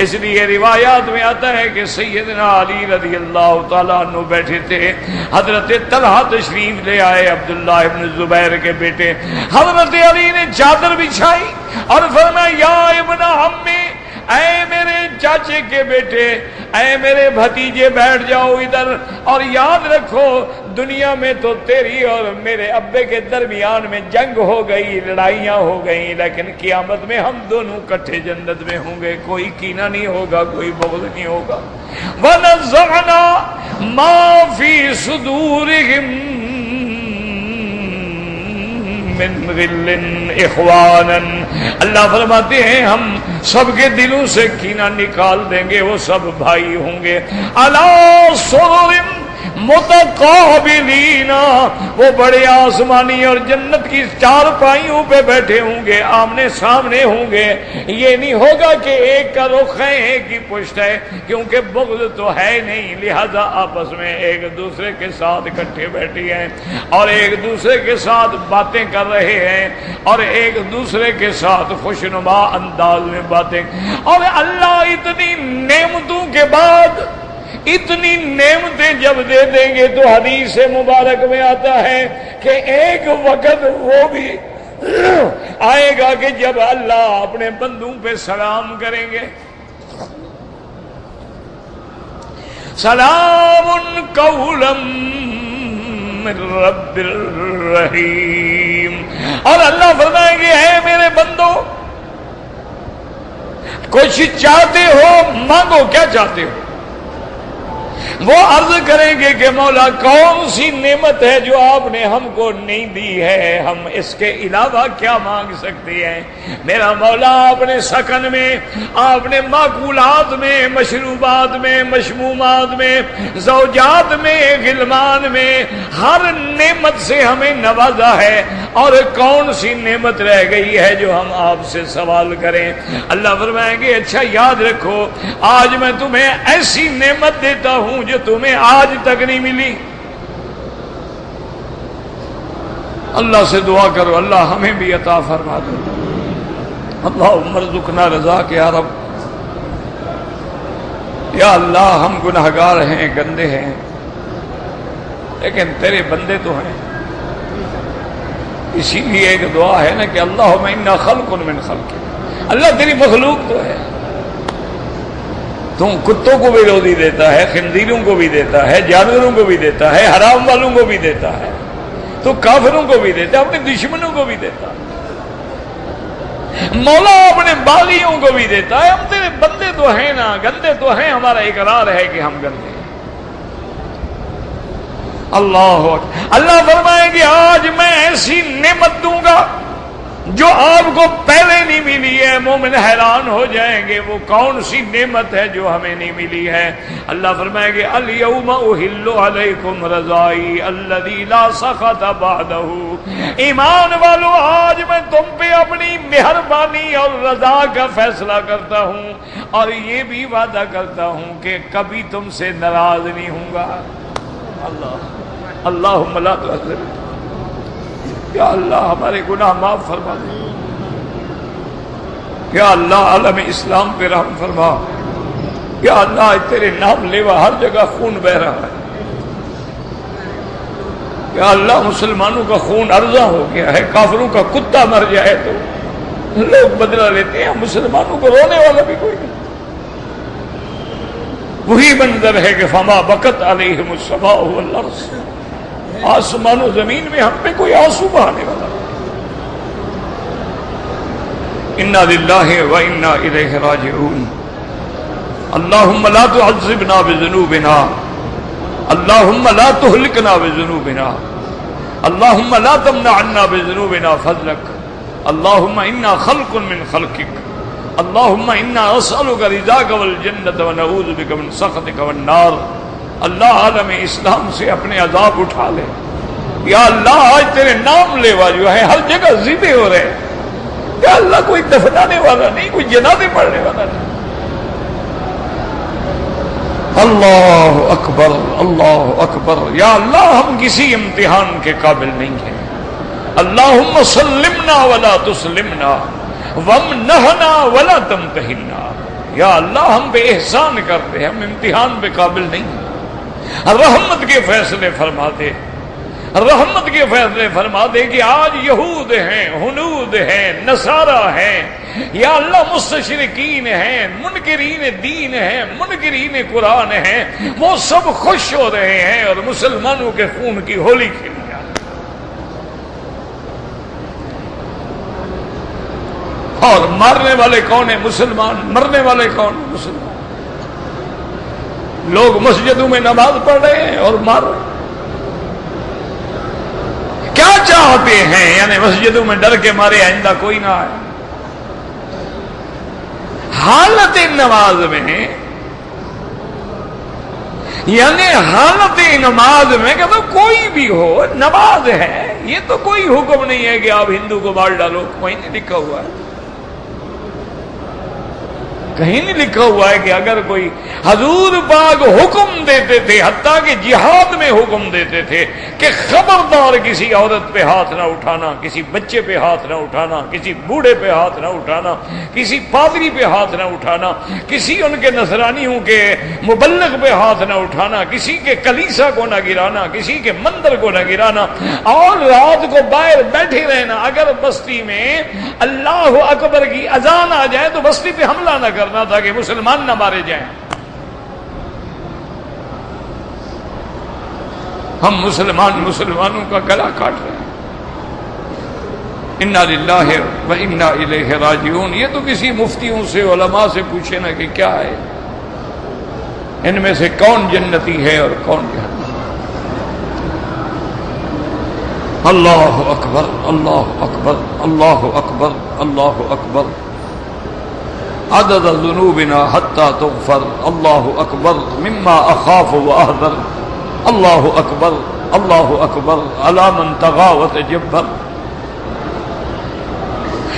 اس لیے روایات میں آتا ہے کہ سیدنا علی رضی اللہ تعالیٰ عنہ بیٹھے تھے، حضرت طلحہ تشریف لے آئے، عبداللہ ابن زبیر کے بیٹے. حضرت علی نے چادر بچھائی اور فرمایا یا ابن عمی، اے میرے چاچے کے بیٹے، اے میرے بھتیجے بیٹھ جاؤ ادھر، اور یاد رکھو دنیا میں تو تیری اور میرے ابے کے درمیان میں جنگ ہو گئی، لڑائیاں ہو گئی، لیکن قیامت میں ہم دونوں کٹھے جنت میں ہوں گے، کوئی کینہ نہیں ہوگا، کوئی بغض نہیں ہوگا۔ وَنَزَعْنَا مَا فِي صُدُورِهِم مِّن غِلٍّ إِخْوَانًا، اللہ فرماتے ہیں ہم سب کے دلوں سے کینہ نکال دیں گے، وہ سب بھائی ہوں گے۔ عَلَىٰ سُرُرٍ متقابلین، وہ بڑے آسمانی اور جنت کی چار پائیوں پہ بیٹھے ہوں گے، آمنے سامنے ہوں گے۔ یہ نہیں ہوگا کہ ایک کا رخ ہے ایک کی پشت ہے، کیونکہ بغض تو ہے نہیں، لہذا آپس میں ایک دوسرے کے ساتھ اکٹھے بیٹھے ہیں اور ایک دوسرے کے ساتھ باتیں کر رہے ہیں اور ایک دوسرے کے ساتھ خوشنما انداز میں باتیں۔ اور اللہ اتنی نعمتوں کے بعد اتنی نعمتیں جب دے دیں گے تو حدیث مبارک میں آتا ہے کہ ایک وقت وہ بھی آئے گا کہ جب اللہ اپنے بندوں پہ سلام کریں گے، سلام قولا من رب الرحیم، اور اللہ فرمائیں گے اے میرے بندو کچھ چاہتے ہو مانگو، کیا چاہتے ہو؟ وہ عرض کریں گے کہ مولا کون سی نعمت ہے جو آپ نے ہم کو نہیں دی ہے، ہم اس کے علاوہ کیا مانگ سکتے ہیں؟ میرا مولا آپ نے سکن میں، آپ نے معقولات میں، مشروبات میں، مشمومات میں، زوجات میں، غلمان میں، ہر نعمت سے ہمیں نوازا ہے، اور کون سی نعمت رہ گئی ہے جو ہم آپ سے سوال کریں؟ اللہ فرمائیں گے اچھا یاد رکھو آج میں تمہیں ایسی نعمت دیتا ہوں جو تمہیں آج تک نہیں ملی۔ اللہ سے دعا کرو اللہ ہمیں بھی عطا فرما دے۔ اللہم ارزقنا رضاک یا رب۔ یا اللہ ہم گناہگار ہیں، گندے ہیں، لیکن تیرے بندے تو ہیں، اسی لیے ایک دعا ہے نا کہ اللہم انا خلق من خلق، اللہ تیری مخلوق تو ہے، تم کتوں کو بھی روزی دیتا ہے، خنزیروں کو بھی دیتا ہے، جانوروں کو بھی دیتا ہے، حرام والوں کو بھی دیتا ہے، تو کافروں کو بھی دیتا ہے، اپنے دشمنوں کو بھی دیتا ہے، مولا اپنے باغیوں کو بھی دیتا ہے۔ ہم تیرے بندے تو ہیں نا، گندے تو ہیں، ہمارا اقرار ہے کہ ہم گندے ہیں۔ اللہ فرمائیں گے آج میں ایسی نعمت دوں گا جو آپ کو پہلے نہیں ملی ہے۔ مومن حیران ہو جائیں گے وہ کون سی نعمت ہے جو ہمیں نہیں ملی ہے؟ اللہ فرمائیں گے الیوم احل علیکم رضائی الذی لا سخط بعدہ، ایمان والو آج میں تم پہ اپنی مہربانی اور رضا کا فیصلہ کرتا ہوں، اور یہ بھی وعدہ کرتا ہوں کہ کبھی تم سے ناراض نہیں ہوں گا۔ اللہم لا تعذب، یا اللہ ہمارے گناہ معاف فرما دے، یا اللہ عالم اسلام پہ رحم فرما، یا اللہ تیرے نام لیوا ہر جگہ خون بہ رہا ہے، یا اللہ مسلمانوں کا خون ارزاں ہو گیا ہے، کافروں کا کتا مر جائے تو لوگ بدلہ لیتے ہیں، مسلمانوں کو رونے والا بھی کوئی نہیں۔ وہی منظر ہے کہ فما بکت علیہم السماء والارض، آسمان و زمین میں ہم پہ کوئی آنسو بہانے والا۔ انا للہ و انا الیہ راجعون۔ اللہم لا تعذبنا بذنوبنا، اللہم لا تہلکنا بذنوبنا، اللہم لا تمنع عنا بذنوبنا فضلک، اللہم انا خلق من خلقک، اللہم انا نسألک رضاک والجنۃ ونعوذ بک من سخطک والنار۔ اللہ عالم اسلام سے اپنے عذاب اٹھا لے، یا اللہ آج تیرے نام لیوا جو ہے ہر جگہ ذبح ہو رہے، یا اللہ کوئی دفنانے والا نہیں، کوئی جنازے پڑھنے والا نہیں۔ اللہ اکبر اللہ اکبر، یا اللہ ہم کسی امتحان کے قابل نہیں ہیں، اللہم سلمنا ولا تسلمنا وامنحنا ولا تمتحنا، یا اللہ ہم پہ احسان کر دے، ہم امتحان پہ قابل نہیں ہیں، رحمت کے فیصلے فرما دے، رحمت کے فیصلے فرما دے کہ آج یہود ہیں، ہنود ہیں، نصارہ ہیں، یا اللہ مستشرقین ہیں، منکرین دین ہیں، منکرین قرآن ہیں، وہ سب خوش ہو رہے ہیں اور مسلمانوں کے خون کی ہولی کھیلی جا رہی ہے۔ اور مارنے والے کون ہیں؟ مسلمان۔ مرنے والے کون ہیں؟ مسلمان۔ لوگ مسجدوں میں نماز پڑھ رہے ہیں اور مار رہے ہیں۔ کیا چاہتے ہیں؟ یعنی مسجدوں میں ڈر کے مارے آئندہ کوئی نہ آئے۔ حالت نماز میں، یعنی حالت نماز میں کہ تو کوئی بھی ہو، نماز ہے، یہ تو کوئی حکم نہیں ہے کہ آپ ہندو کو مار ڈالو، کوئی نہیں لکھا ہوا ہے، کہیں نہیں لکھا ہوا ہے کہ اگر کوئی حضور پاک حکم دیتے تھے، حتیٰ کہ جہاد میں حکم دیتے تھے کہ خبردار کسی عورت پہ ہاتھ نہ اٹھانا، کسی بچے پہ ہاتھ نہ اٹھانا، کسی بوڑھے پہ ہاتھ نہ اٹھانا، کسی پادری پہ ہاتھ نہ اٹھانا، کسی ان کے نصرانیوں کے مبلغ پہ ہاتھ نہ اٹھانا، کسی کے کلیسا کو نہ گرانا، کسی کے مندر کو نہ گرانا، اور رات کو باہر بیٹھے رہنا۔ اگر بستی میں اللہ اکبر کی اذان آ جائے تو بستی پہ حملہ نہ کرنا تاکہ مسلمان نہ مارے جائیں۔ ہم مسلمانوں کا گلا کاٹ رہے ہیں۔ انا للہ و انا الیہ راجعون۔ یہ تو کسی مفتیوں سے، علماء سے پوچھے نا کہ کیا ہے، ان میں سے کون جنتی ہے اور کون جہنمی۔ اللہ اکبر، اللہ اکبر، اللہ اکبر، اللہ اکبر۔ عدد ذنوبنا حتى تغفر، اللہ اکبر مما اخاف واحذر، اللہ اکبر، اللہ اکبر علی من طغى وتجبر۔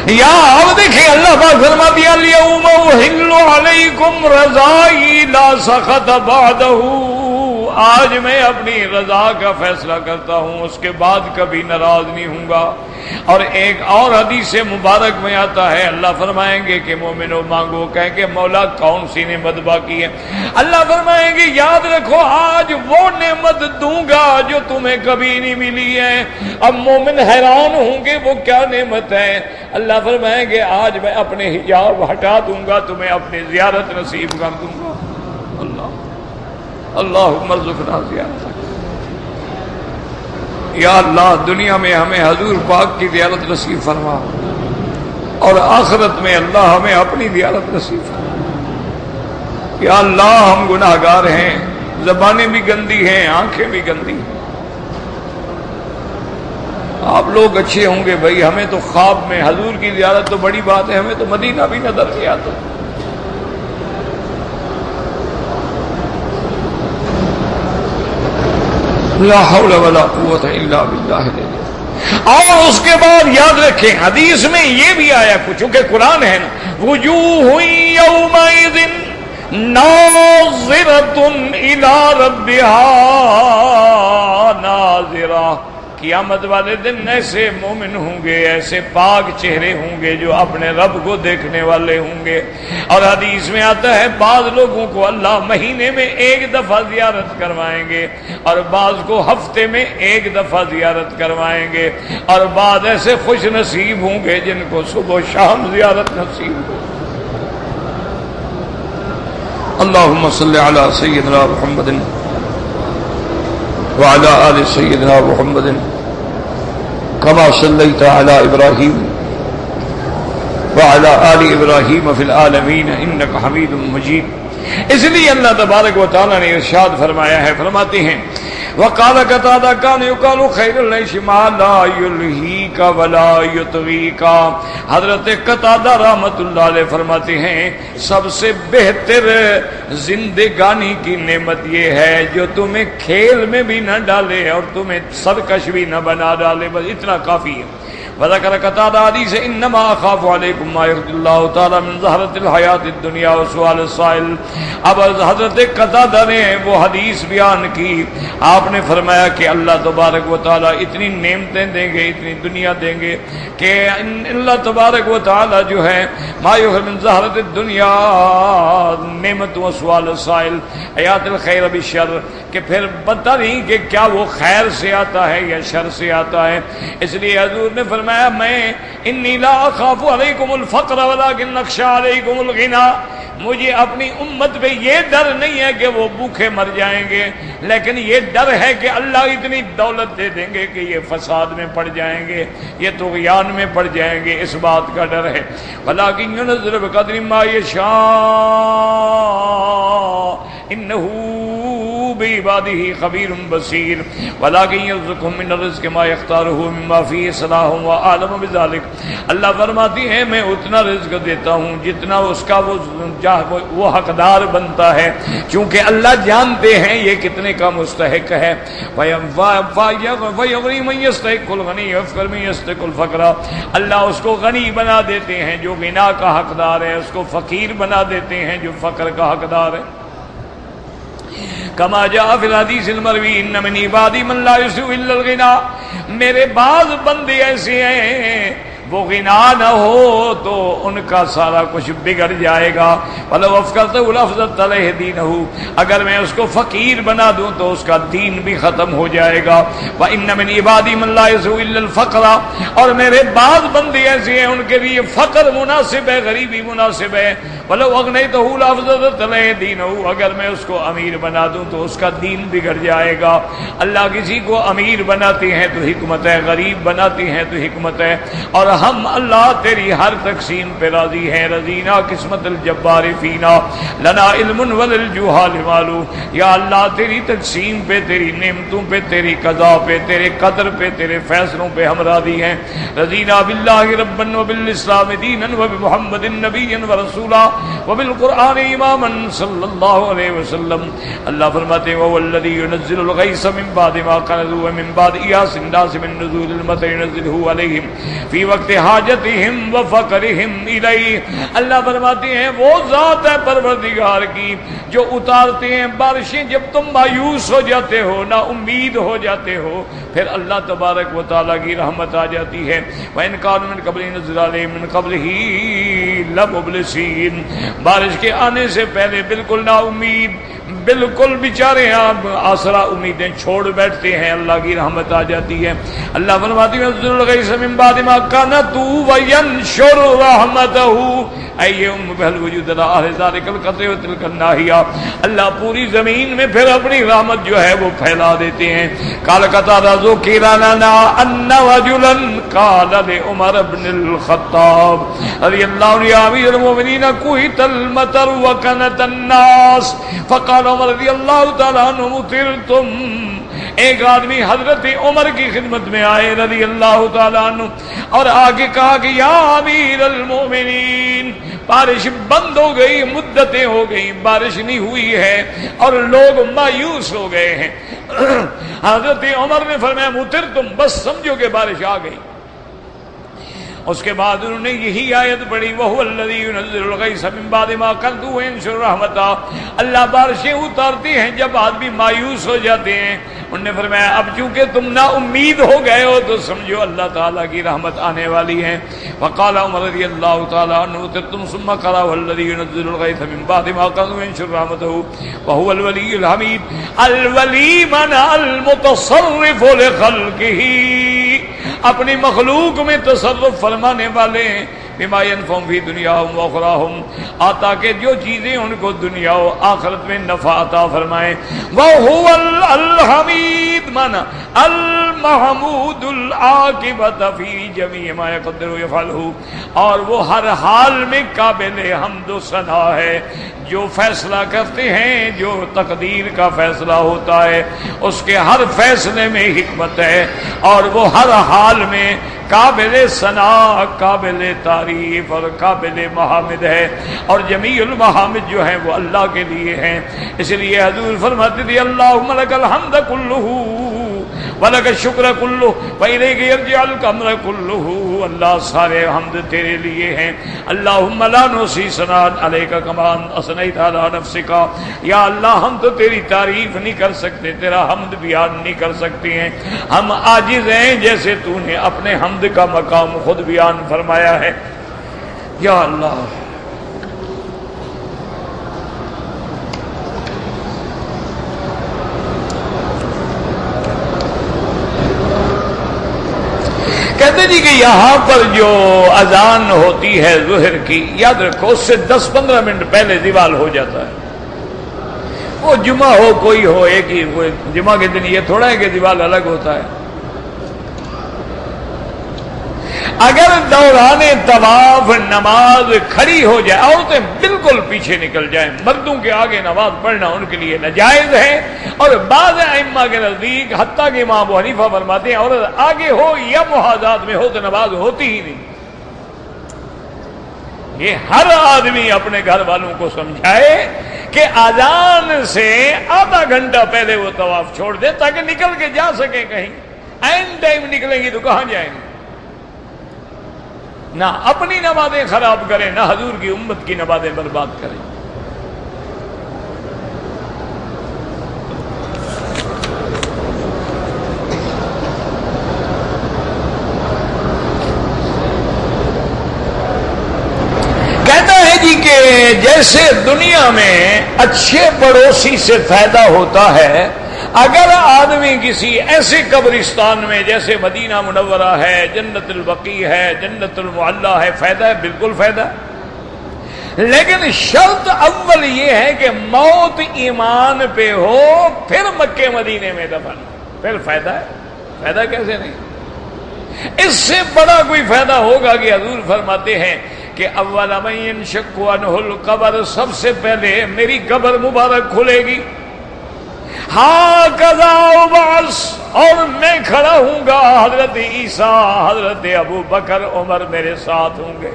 یا اب دیکھیں اللہ پاک فرما دیا اليوم احل علیکم رضائی لا سخط بعدہ، آج میں اپنی رضا کا فیصلہ کرتا ہوں، اس کے بعد کبھی ناراض نہیں ہوں گا۔ اور ایک اور حدیث مبارک میں آتا ہے، اللہ فرمائیں گے کہ مومنو مانگو، کہیں کہ مولا کون سی نعمت باقی ہے؟ اللہ فرمائیں گے یاد رکھو آج وہ نعمت دوں گا جو تمہیں کبھی نہیں ملی ہے۔ اب مومن حیران ہوں گے وہ کیا نعمت ہے؟ اللہ فرمائیں گے آج میں اپنے حجاب ہٹا دوں گا، تمہیں اپنی زیارت نصیب کر دوں گا۔ اللہ اللہم ارزقنا زیارتک۔ یا اللہ دنیا میں ہمیں حضور پاک کی زیارت نصیب فرما، اور آخرت میں اللہ ہمیں اپنی زیارت نصیب فرما۔ یا اللہ ہم گناہگار ہیں، زبانیں بھی گندی ہیں، آنکھیں بھی گندی ہیں۔ آپ لوگ اچھے ہوں گے بھائی، ہمیں تو خواب میں حضور کی زیارت تو بڑی بات ہے، ہمیں تو مدینہ بھی نظر نہیں آتا۔ لا حول ولا قوت الا باللہ۔ اور اس کے بعد یاد رکھیں حدیث میں یہ بھی آیا کچھ، چونکہ قرآن ہے نا، وجوہ یومئذ ناظرۃ الی ربہا ناظرہ۔ قیامت والے دن ایسے مومن ہوں گے، ایسے پاک چہرے ہوں گے جو اپنے رب کو دیکھنے والے ہوں گے۔ اور حدیث میں آتا ہے بعض لوگوں کو اللہ مہینے میں ایک دفعہ زیارت کروائیں گے، اور بعض کو ہفتے میں ایک دفعہ زیارت کروائیں گے، اور بعض ایسے خوش نصیب ہوں گے جن کو صبح و شام زیارت نصیب ہو۔ اللہم صلی علی سیدنا محمد وعلى آل سيدنا محمد كما صليت على إبراهيم وعلى آل إبراهيم في العالمين إنك حميد مجيد۔ اس لیے اللہ تبارک و تعالیٰ نے ارشاد فرمایا ہے، فرماتے ہیں وقال قتادہ کان یقال خیر العیش ما لا یلہیک ولا یطغیک۔ حضرت قتادہ رحمت اللہ علیہ فرماتے ہیں سب سے بہتر زندگانی کی نعمت یہ ہے جو تمہیں کھیل میں بھی نہ ڈالے اور تمہیں سرکش بھی نہ بنا ڈالے، بس اتنا کافی ہے۔ وذكر قتادہ حدیث انما اخاف علیکم ما یرضی اللہ تعالی من زہرۃ الحیات الدنیا وسؤال السائل. اب حضرت قتادہ نے وہ حدیث بیان کی. آپ نے فرمایا کہ اللہ تبارک و تعالی اتنی نعمتیں دیں گے, اتنی دنیا دیں گے کہ اللہ تبارک و تعالی جو ہے ما یخرج من زہرۃ الدنیا نعمت و سؤال السائل حیات الخیر بالشر, کہ پھر پتہ نہیں کہ کیا وہ خیر سے آتا ہے یا شر سے آتا ہے. اس لیے حضور نے فرمایا میں انی لا اخاف علیکم الفقر ولکن اخشی علیکم الغنی, مجھے اپنی امت پہ یہ ڈر نہیں ہے کہ وہ بھوکے مر جائیں گے, لیکن یہ ڈر ہے کہ اللہ اتنی دولت دے دیں گے کہ یہ فساد میں پڑ جائیں گے, یہ طغیان میں پڑ جائیں گے, اس بات کا ڈر ہے. ولکن ینزل بقدر ما یشاء انہ بعباده خبیر بصیر ولکن یرزقهم من الرزق ما یختاره مما فیہ صلاح وعالم بذلک. اللہ فرماتی ہے میں اتنا رزق دیتا ہوں جتنا اس کا وہ حقدار بنتا ہے, چونکہ اللہ جانتے ہیں یہ کتنے کا مستحق ہے. وَيَغْنِي مَن يَسْتَحِقُّ الْغَنِيَّ وَيَفْقِرُ مَن يَسْتَحِقُّ الْفَقْرَ, اللہ اس کو غنی بنا دیتے ہیں جو غنا کا حقدار ہے, اس کو فقیر بنا دیتے ہیں جو فقر کا حقدار ہے. کما جاء فی الحدیث المروی ان من عبادی من لا یسع الا الغنى, میرے بعض بندے ایسے ہیں وہ غنا نہ ہو تو ان کا سارا کچھ بگڑ جائے گا. وَلَوْ أَفْقَرْتَهُ لَأَفْسَدَتْ عَلَيْهِ دِينَهُ, اگر میں اس کو فقیر بنا دوں تو اس کا دین بھی ختم ہو جائے گا. وَإِنَّ مِنْ عِبَادِي مَن لَا يَسُوءُ إِلَّا الْفَقْرَ, اور میرے بعض بندے ایسے ہیں ان کے لیے فقر مناسب ہے, غریبی مناسب ہے. وَلَوْ أَغْنَيْتَهُ لَأَفْسَدَتْ عَلَيْهِ دِينَهُ, اگر میں اس کو امیر بنا دوں تو اس کا دین بگڑ جائے گا. اللہ کسی کو امیر بناتے ہیں تو حکمت ہے, غریب بناتے ہیں تو حکمت ہے, اور ہم اللہ تیری ہر تقسیم پہ راضی ہیں. رضینا قسمت الجبار فینا لنا علم وللجہال مالو, یا اللہ تیری تقسیم پہ, تیری نعمتوں پہ, تیری قضا پہ, تیرے قدر پہ, تیرے فیصلوں پہ ہم راضی ہیں. رضینا باللہ ربا وبالاسلام دینا وبمحمد نبیا ورسولا وبالقرآن اماما صلی اللہ علیہ وسلم. اللہ فرماتے ہیں والذی ينزل الغیث من بعد ما قنطوا ومن بعد ایاس الناس من نزول المطر ينزله علیہم فی وقت حاجتہم وفقرہم الیہ. اللہ فرماتے ہیں وہ ذات ہے پروردگار کی جو اتارتے ہیں بارشیں جب تم مایوس ہو جاتے ہو, نا امید ہو جاتے ہو, پھر اللہ تبارک و تعالیٰ کی رحمت آ جاتی ہے. وَإِنْ كَانُوا مِنْ قَبْلِ نَزْلَ عَلَيْهِم مِنْ قَبْلِهِ لَمُبْلِسِينَ, بارش کے آنے سے پہلے بالکل نا امید, بالکل بیچارے آپ آسرا امیدیں چھوڑ بیٹھتے ہیں, اللہ کی رحمت آ جاتی ہے. اللہ فرماتی ہے ذُلُّ الْغَيْثَ مِن بَعْدِ مَا قَنَطُوا وَيَنشُرُ رَحْمَتَهُ اَيَّ أُمُّ بِهَا الْوُجُودَ لَا أَهْلِ ذَلِكَ الْقَطْرِ وَتِلْكَ النَّاحِيَةِ, اللہ پوری زمین میں پھر اپنی رحمت جو ہے وہ پھیلا دیتے ہیں. قال قتادہ ذُكِرَ لَنَا أَنَّ رَجُلًا قَالَ لِعُمَرَ بْنِ الْخَطَّابِ رضی اللہ عنہ يَا أَمِيرَ الْمُؤْمِنِينَ كُهِتَ الْمَطَرُ وَكَنَتَ النَّاسُ فَقَالَ عمر رضی اللہ تعالیٰ عنہ مطرتم. ایک آدمی حضرت عمر کی خدمت میں آئے رضی اللہ تعالیٰ عنہ اور آگے کہا کہ یا امیر المومنین, بارش بند ہو گئی, مدتیں ہو گئی, بارش نہیں ہوئی ہے اور لوگ مایوس ہو گئے ہیں. حضرت عمر نے فرمایا مطرتم, بس سمجھو کہ بارش آ گئی. اس کے بعد انہوں نے یہی آیت پڑھی وَهُوَ الَّذِي يُنَزِّلُ الْغَيْثَ مِن بَعْدِ مَا قَنَطُوا وَيَنشُرُ رَحْمَتَهُ, اللہ بارشیں اتارتے ہیں جب آدمی مایوس ہو جاتے ہیں. انہوں نے فرمایا اب چونکہ تم نا امید ہو گئے ہو تو سمجھو اللہ تعالیٰ کی رحمت آنے والی ہے. وقال عمر رضی اللہ تعالیٰ عنہ تم ثم قرأ الذی ينزل الغیث من بعد ما قنطوا وینشر رحمته وهو الولی الحمید. الولی من المتصرف لخلقه, اپنی مخلوق میں تصرف فرمانے والے ہیں. بما ينفعهم في دنياهم واخراهم, آتا کہ جو چیزیں ان کو دنیا و آخرت میں نفع عطا فرمائیں. وهو الحمید من المحمود العاقبۃ فی جمیع ما يقدر يفعله, اور وہ ہر حال میں قابل حمد و ثنا ہے. جو فیصلہ کرتے ہیں, جو تقدیر کا فیصلہ ہوتا ہے, اس کے ہر فیصلے میں حکمت ہے اور وہ ہر حال میں قابل ثنا, قابل تعریف اور قابل محامد ہے. اور جمیع المحامد جو ہیں وہ اللہ کے لیے ہیں. اس لیے حضور فرماتے تھے اللہم لک الحمد کلہ وَلَكَ الشُّكْرُ كُلُّهُ وَإِلَيْكَ يَرْجِعُ الْأَمْرُ كُلُّهُ. اللہ سارے حمد تیرے لیے ہیں. اللہم لا نحصی ثناء علیک کما اثنیت علی نفسک. یا اللہ ہم تو تیری تعریف نہیں کر سکتے, تیرا حمد بیان نہیں کر سکتے ہیں, ہم عاجز ہیں جیسے تو نے اپنے حمد کا مقام خود بیان فرمایا ہے. یا اللہ کہتے جی کہ یہاں پر جو اذان ہوتی ہے ظہر کی, یاد رکھو اس سے 10-15 منٹ پہلے زوال ہو جاتا ہے. وہ جمعہ ہو کوئی ہو ایک ہی, وہ جمعہ کے دن یہ تھوڑا ہے کہ زوال الگ ہوتا ہے. اگر دوران طواف نماز کھڑی ہو جائے, عورتیں بالکل پیچھے نکل جائیں, مردوں کے آگے نماز پڑھنا ان کے لیے ناجائز ہے. اور بعض ائمہ کے نزدیک حتیٰ کہ امام ابو حنیفہ فرماتے ہیں عورت آگے ہو یا محاذات میں ہو تو نماز ہوتی ہی نہیں. یہ ہر آدمی اپنے گھر والوں کو سمجھائے کہ اذان سے آدھا گھنٹہ پہلے وہ طواف چھوڑ دے تاکہ نکل کے جا سکے کہیں. این ٹائم نکلیں گی تو کہاں جائیں گے؟ نہ اپنی نمازیں خراب کریں, نہ حضور کی امت کی نمازیں برباد کریں. کہتا ہے جی کہ جیسے دنیا میں اچھے پڑوسی سے فائدہ ہوتا ہے, اگر آدمی کسی ایسے قبرستان میں جیسے مدینہ منورہ ہے, جنت البقیع ہے, جنت المعلی ہے, فائدہ ہے, بالکل فائدہ. لیکن شرط اول یہ ہے کہ موت ایمان پہ ہو, پھر مکے مدینے میں دفن, پھر فائدہ ہے. فائدہ کیسے نہیں؟ اس سے بڑا کوئی فائدہ ہوگا کہ حضور فرماتے ہیں کہ اول من ينشق عنہ القبر, سب سے پہلے میری قبر مبارک کھلے گی. ہاں کذا ابعث, اور میں کھڑا ہوں گا, حضرت عیسیٰ, حضرت ابو بکر, عمر میرے ساتھ ہوں گے.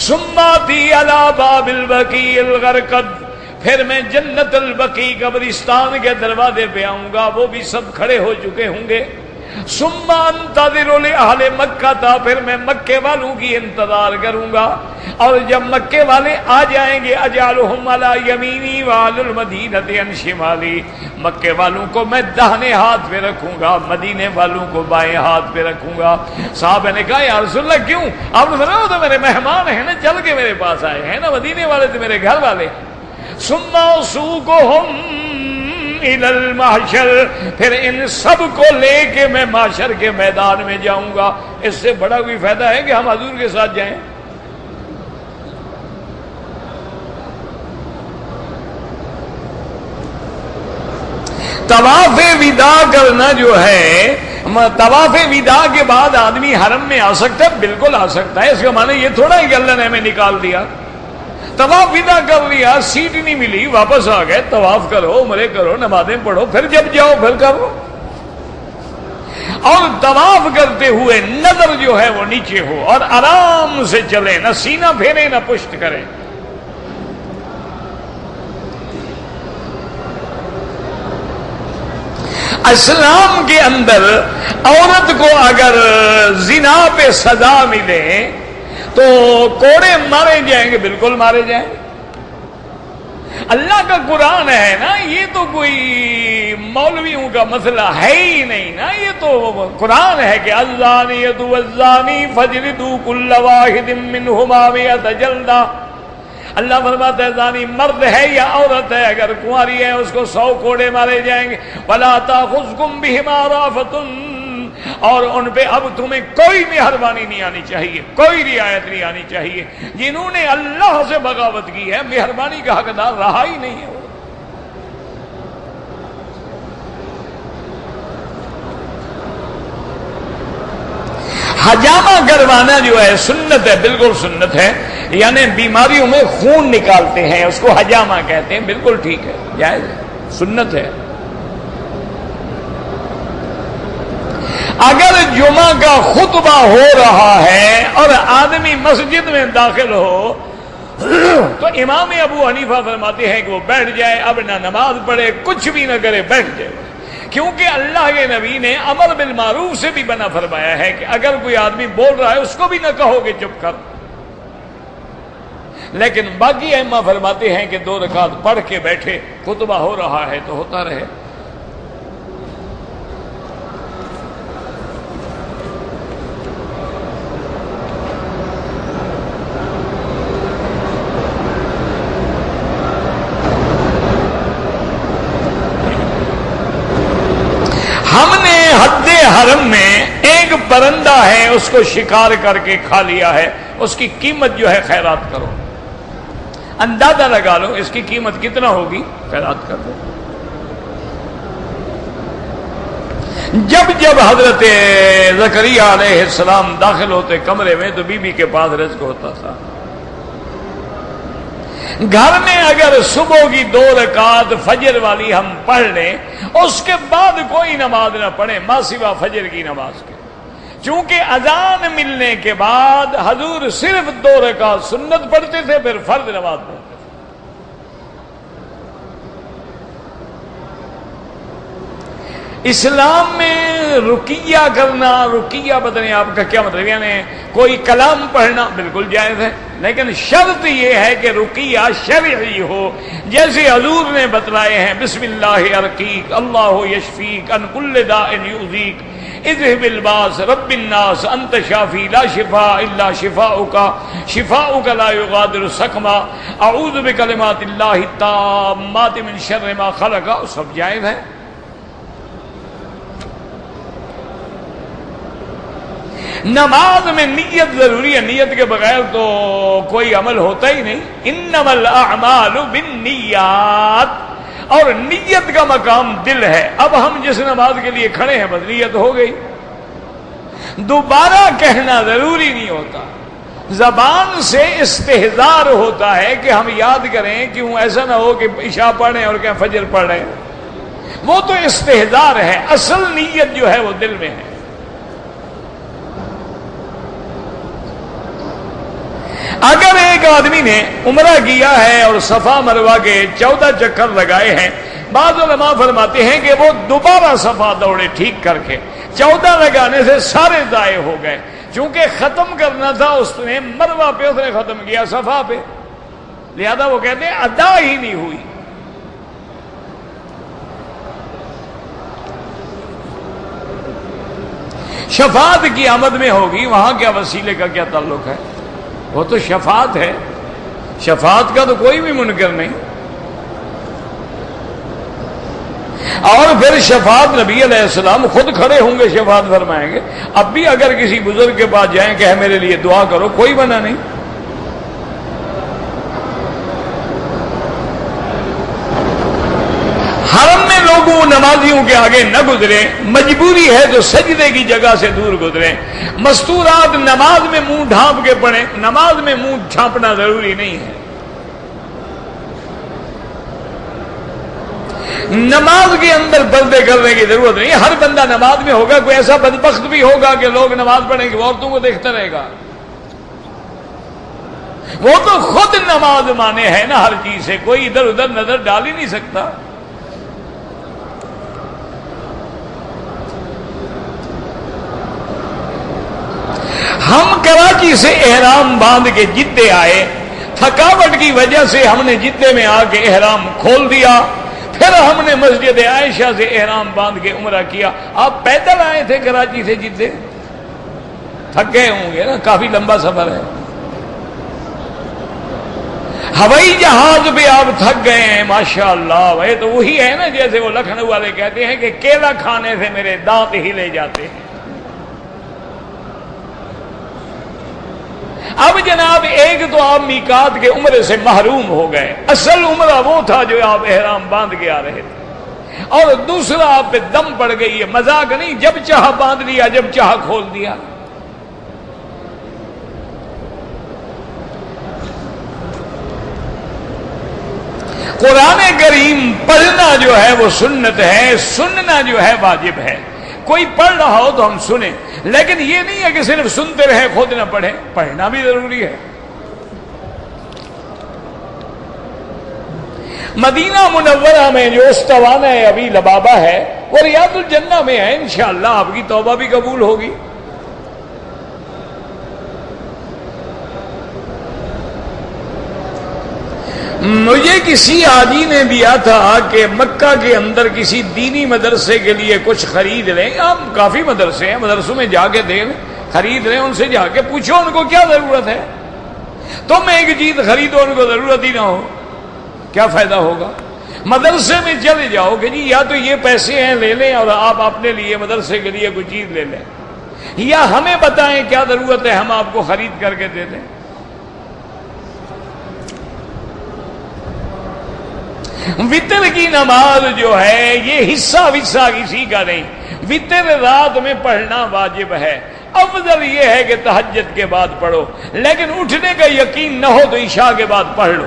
ثم آتی علی باب البقیع الغرقد, پھر میں جنت البقیع قبرستان کے دروازے پہ آؤں گا, وہ بھی سب کھڑے ہو چکے ہوں گے. ثم انتظر لأہل مکہ تا, پھر میں مکے والوں کی انتظار کروں گا, اور جب مکے والے آ جائیں گے اجعلہم علی یمینی وعلی المدینۃ عن شمالی, مکے والوں کو میں داہنے ہاتھ پہ رکھوں گا, مدینے والوں کو بائیں ہاتھ پہ رکھوں گا. صحابہ نے کہا یا رسول اللہ کیوں؟ آپ نے فرمایا وہ تو میرے مہمان ہیں نا, چل کے میرے پاس آئے ہیں نا, مدینے والے تو میرے گھر والے. ثم اسوقہم الی المحشر, پھر ان سب کو لے کے میں محشر کے میدان میں جاؤں گا. اس سے بڑا کوئی فائدہ ہے کہ ہم حضور کے ساتھ جائیں؟ طواف وداع کرنا جو ہے, طواف وداع کے بعد آدمی حرم میں آ سکتا ہے, بالکل آ سکتا ہے. اس کا معنی یہ تھوڑا ہے کہ اللہ نے ہمیں نکال دیا, طواف وداع کر لیا, سیٹ نہیں ملی, واپس آ گئے. طواف کرو, عمرے کرو, نمازیں پڑھو, پھر جب جاؤ پھر کرو. اور طواف کرتے ہوئے نظر جو ہے وہ نیچے ہو, اور آرام سے چلے, نہ سینہ پھیرے نہ پشت کرے. اسلام کے اندر عورت کو اگر زنا پہ سزا ملے تو کوڑے مارے جائیں گے, بالکل مارے جائیں. اللہ کا قرآن ہے نا, یہ تو کوئی مولویوں کا مسئلہ ہے ہی نہیں نا, یہ تو قرآن ہے کہ الزانیۃ والزانی فاجلدوا کل واحد منہما مئۃ جلدہ. اللہ فرماتا ہے زانی مرد ہے یا عورت ہے, اگر کنواری ہے اس کو 100 کوڑے مارے جائیں گے. ولا تاخذکم بہما رأفۃ, اور ان پہ اب تمہیں کوئی مہربانی نہیں آنی چاہیے, کوئی رعایت نہیں آنی چاہیے. جنہوں نے اللہ سے بغاوت کی ہے مہربانی کا حقدار رہا ہی نہیں ہے. حجامہ کروانا جو ہے سنت ہے, بالکل سنت ہے. یعنی بیماریوں میں خون نکالتے ہیں, اس کو حجامہ کہتے ہیں, بالکل ٹھیک ہے, جائز ہے, سنت ہے. اگر جمعہ کا خطبہ ہو رہا ہے اور آدمی مسجد میں داخل ہو تو امام ابو حنیفہ فرماتے ہیں کہ وہ بیٹھ جائے, اب نہ نماز پڑھے, کچھ بھی نہ کرے, بیٹھ جائے. کیونکہ اللہ کے نبی نے امر بالمعروف سے بھی منع فرمایا ہے کہ اگر کوئی آدمی بول رہا ہے اس کو بھی نہ کہو کہ چپ کر. لیکن باقی ائمہ فرماتے ہیں کہ 2 رکعت پڑھ کے بیٹھے، خطبہ ہو رہا ہے تو ہوتا رہے. ہم نے حد حرم میں ایک پرندہ ہے اس کو شکار کر کے کھا لیا ہے، اس کی قیمت جو ہے خیرات کرو. اندازہ لگا لو اس کی قیمت کتنا ہوگی، خیرات کر دو. جب حضرت زکریا علیہ السلام داخل ہوتے کمرے میں تو بی بی کے پاس رزق ہوتا تھا. گھر میں اگر صبح کی 2 رکعت فجر والی ہم پڑھ لیں، اس کے بعد کوئی نماز نہ پڑھیں ما سوا فجر کی نماز کے، چونکہ اذان ملنے کے بعد حضور صرف 2 رکعت سنت پڑھتے تھے، پھر فرض نماز پڑھتے تھے. اسلام میں رقیہ کرنا، رقیہ بتائیں آپ کا کیا مطلب، یعنی کوئی کلام پڑھنا بالکل جائز ہے، لیکن شرط یہ ہے کہ رقیہ شرعی ہو، جیسے حضور نے بتلائے ہیں بسم اللہ ارقیک اللہ یشفیک ان کل داء یؤذیک اذهب الباس رب الناس انت شافی لا شفاء الا شفاؤک شفاؤک لا یغادر سقما اعوذ بکلمات اللہ التامات من شر ما خلق، سب جائز ہے. نماز میں نیت ضروری ہے، نیت کے بغیر تو کوئی عمل ہوتا ہی نہیں. انما الاعمال بالنیات، اور نیت کا مقام دل ہے. اب ہم جس نماز کے لیے کھڑے ہیں بس نیت ہو گئی، دوبارہ کہنا ضروری نہیں ہوتا. زبان سے استحضار ہوتا ہے کہ ہم یاد کریں، کیوں ایسا نہ ہو کہ عشاء پڑھیں اور کہیں فجر پڑھ رہے ہیں، وہ تو استحضار ہے، اصل نیت جو ہے وہ دل میں ہے. اگر ایک آدمی نے عمرہ کیا ہے اور صفا مروہ کے 14 چکر لگائے ہیں، بعض علماء فرماتے ہیں کہ وہ دوبارہ صفا دوڑے ٹھیک کر کے، 14 لگانے سے سارے ضائع ہو گئے. چونکہ ختم کرنا تھا اس نے مروہ پہ، اس نے ختم کیا صفا پہ، لہذا وہ کہتے ہیں ادا ہی نہیں ہوئی. شفاعت کی آمد میں ہوگی، وہاں کیا وسیلے کا کیا تعلق ہے؟ وہ تو شفاعت ہے، شفاعت کا تو کوئی بھی منکر نہیں. اور پھر شفاعت نبی علیہ السلام خود کھڑے ہوں گے، شفاعت فرمائیں گے. اب بھی اگر کسی بزرگ کے پاس جائیں کہ میرے لیے دعا کرو، کوئی منع نہیں. حرم میں لوگوں نمازیوں کے آگے نہ گزریں، مجبوری ہے تو سجدے کی جگہ سے دور گزریں. مستورات نماز میں منہ ڈھانپ کے پڑھیں، نماز میں منہ ڈھانپنا ضروری نہیں ہے. نماز کے اندر پردے کرنے کی ضرورت نہیں. ہر بندہ نماز میں ہوگا، کوئی ایسا بدبخت بھی ہوگا کہ لوگ نماز پڑھیں کہ وہ عورتوں کو دیکھتا رہے گا. وہ تو خود نماز مانے ہے نا، ہر چیز سے کوئی ادھر ادھر نظر ڈال ہی نہیں سکتا. ہم کراچی سے احرام باندھ کے جدے آئے، تھکاوٹ کی وجہ سے ہم نے جدے میں آ کے احرام کھول دیا، پھر ہم نے مسجد عائشہ سے احرام باندھ کے عمرہ کیا. آپ پیدل آئے تھے کراچی سے جدے، تھک گئے ہوں گے نا، کافی لمبا سفر ہے. ہوائی جہاز پہ آپ تھک گئے ہیں ماشاءاللہ. وہ تو وہی ہے نا جیسے وہ لکھنؤ والے کہتے ہیں کہ کیلا کھانے سے میرے دانت ہلے جاتے ہیں. اب جناب ایک تو آپ میقات کے عمرے سے محروم ہو گئے، اصل عمرہ وہ تھا جو آپ احرام باندھ کے آ رہے تھے، اور دوسرا آپ پہ دم پڑ گئی ہے. مذاق نہیں، جب چاہ باندھ لیا، جب چاہ کھول دیا. قرآن کریم پڑھنا جو ہے وہ سنت ہے، سننا جو ہے واجب ہے. کوئی پڑھ رہا ہو تو ہم سنیں، لیکن یہ نہیں ہے کہ صرف سنتے رہے خود نہ پڑھیں، پڑھنا بھی ضروری ہے. مدینہ منورہ میں جو استوانہ ابی لبابہ ہے، وہ ریاض الجنہ میں ہے، انشاءاللہ آپ کی توبہ بھی قبول ہوگی۔ مجھے کسی حاجی نے دیا تھا کہ مکہ کے اندر کسی دینی مدرسے کے لیے کچھ خرید لیں، ہم کافی مدرسے ہیں، مدرسوں میں جا کے دیں، خرید لیں، ان سے جا کے پوچھو ان کو کیا ضرورت ہے۔ تم ایک چیز خریدو ان کو ضرورت ہی نہ ہو، کیا فائدہ ہوگا؟ مدرسے میں چلے جاؤ کہ جی یا تو یہ پیسے ہیں لے لیں اور آپ اپنے لیے مدرسے کے لیے کوئی چیز لے لیں، یا ہمیں بتائیں کیا ضرورت ہے ہم آپ کو خرید کر کے دے دیں۔ وتر کی نماز جو ہے یہ حصہ وصہ کسی کا نہیں، وتر رات میں پڑھنا واجب ہے، افضل یہ ہے کہ تہجد کے بعد پڑھو، لیکن اٹھنے کا یقین نہ ہو تو عشاء کے بعد پڑھ لو۔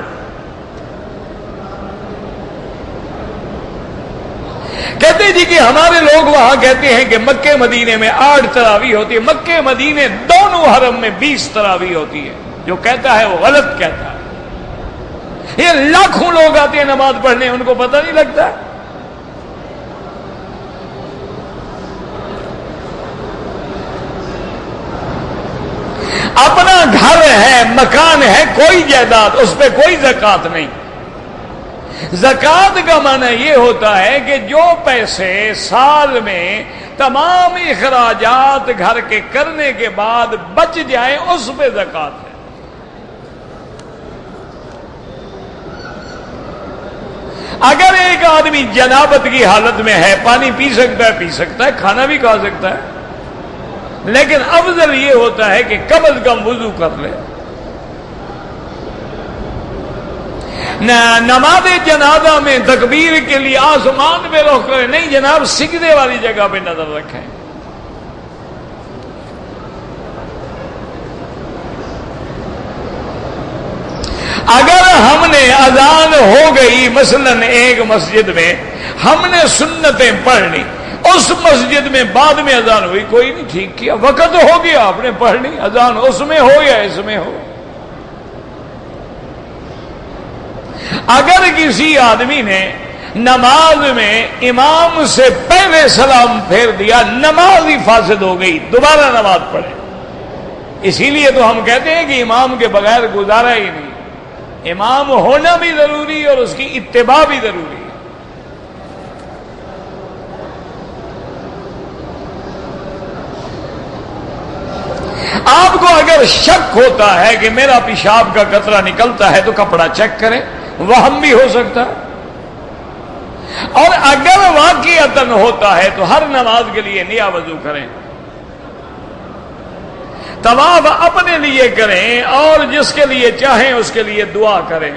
کہتے جی کہ ہمارے لوگ وہاں کہتے ہیں کہ مکے مدینے میں 8 تراویح ہوتی ہے، مکے مدینے دونوں حرم میں 20 تراویح ہوتی ہے، جو کہتا ہے وہ غلط کہتا ہے۔ یہ لاکھوں لوگ آتے ہیں نماز پڑھنے، ان کو پتہ نہیں لگتا۔ اپنا گھر ہے، مکان ہے، کوئی جائیداد، اس پہ کوئی زکوٰۃ نہیں۔ زکوٰۃ کا معنی یہ ہوتا ہے کہ جو پیسے سال میں تمام اخراجات گھر کے کرنے کے بعد بچ جائیں اس پہ زکوٰۃ ہے۔ اگر ایک آدمی جنابت کی حالت میں ہے، پانی پی سکتا ہے، کھانا بھی کھا سکتا ہے، لیکن افضل یہ ہوتا ہے کہ کم از کم وضو کر لے۔ نماز جنازہ میں تکبیر کے لیے آسمان پہ رخ کرے نہیں جناب، سجدے والی جگہ پہ نظر رکھیں۔ اگر ہم نے اذان ہو گئی مثلاً ایک مسجد میں، ہم نے سنتیں پڑھ لی، اس مسجد میں بعد میں اذان ہوئی، کوئی نہیں، ٹھیک کیا، وقت ہو گیا، آپ نے پڑھ لی، اذان اس میں ہو یا اس میں ہو۔ اگر کسی آدمی نے نماز میں امام سے پہلے سلام پھیر دیا، نماز ہی فاسد ہو گئی، دوبارہ نماز پڑھے۔ اسی لیے تو ہم کہتے ہیں کہ امام کے بغیر گزارا ہی نہیں، امام ہونا بھی ضروری اور اس کی اتباع بھی ضروری ہے۔ آپ کو اگر شک ہوتا ہے کہ میرا پیشاب کا قطرہ نکلتا ہے تو کپڑا چیک کریں، وہم بھی ہو سکتا ہے، اور اگر واقعتاً ہوتا ہے تو ہر نماز کے لیے نیا وضو کریں، طواف اپنے لیے کریں اور جس کے لیے چاہیں اس کے لیے دعا کریں۔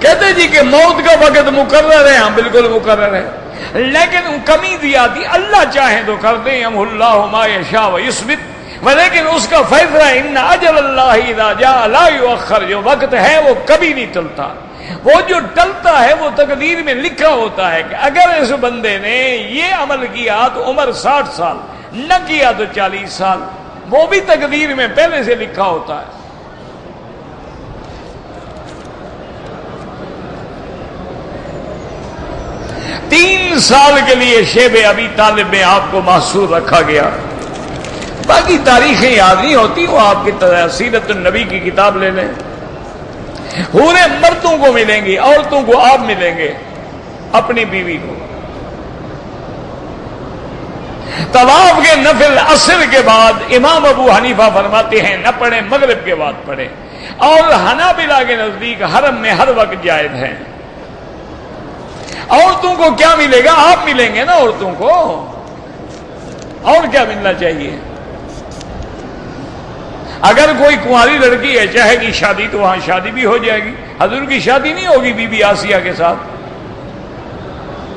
کہتے جی کہ موت کا وقت مقرر ہے، ہاں بالکل مقرر ہے، لیکن کمی زیادتی اللہ چاہیں تو کر دیں، یم اللہ ما یشاء و یثبت، لیکن اس کا فیصلہ ان اجل اللہ اذا جاء لا یؤخر، جو وقت ہے وہ کبھی نہیں ٹلتا، وہ جو ٹلتا ہے وہ تقدیر میں لکھا ہوتا ہے کہ اگر اس بندے نے یہ عمل کیا تو عمر 60 سال، نہ کیا تو 40 سال، وہ بھی تقدیر میں پہلے سے لکھا ہوتا ہے۔ تین سال کے لیے شیب ابی طالب میں آپ کو محصور رکھا گیا، باقی تاریخیں یاد نہیں ہوتی، وہ آپ کی سیرت النبی کی کتاب لے لیں۔ حوریں مردوں کو ملیں گی، عورتوں کو آپ ملیں گے، اپنی بیوی کو۔ طواف کے نفل عصر کے بعد امام ابو حنیفہ فرماتے ہیں نہ پڑھیں، مغرب کے بعد پڑھیں، اور حنابلہ کے نزدیک حرم میں ہر وقت جائز ہیں۔ عورتوں کو کیا ملے گا؟ آپ ملیں گے نا عورتوں کو، اور کیا ملنا چاہیے؟ اگر کوئی کنواری لڑکی ہے چاہے گی شادی تو وہاں شادی بھی ہو جائے گی۔ حضور کی شادی نہیں ہوگی بی بی آسیہ کے ساتھ،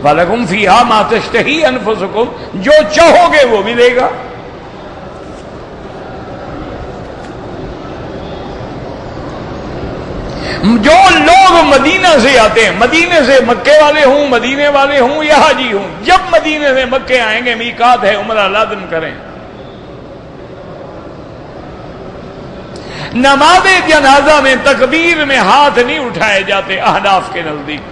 وَلَكُمْ فِيهَا مَا تَشْتَهِي أَنفُسُكُمْ، جو چاہو گے وہ ملے گا۔ جو لوگ مدینہ سے آتے ہیں، مدینے سے مکے والے ہوں، مدینے والے ہوں یا حاجی ہوں، جب مدینے سے مکے آئیں گے میقات ہے، عمرہ لازم کریں۔ نماز جنازہ میں تکبیر میں ہاتھ نہیں اٹھائے جاتے احناف کے نزدیک.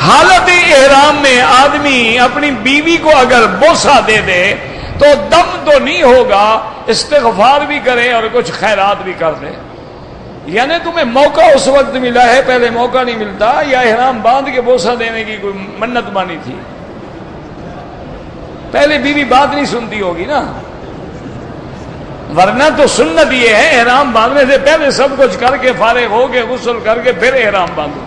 حالت احرام میں آدمی اپنی بیوی کو اگر بوسہ دے دے تو دم تو نہیں ہوگا، استغفار بھی کرے اور کچھ خیرات بھی کر دے. یعنی تمہیں موقع اس وقت ملا ہے، پہلے موقع نہیں ملتا، یا احرام باندھ کے بوسہ دینے کی کوئی منت مانی تھی؟ پہلے بیوی بات نہیں سنتی ہوگی نا، ورنہ تو سنت یہ ہے احرام باندھنے سے پہلے سب کچھ کر کے فارغ ہو کے غسل کر کے پھر احرام باندھو.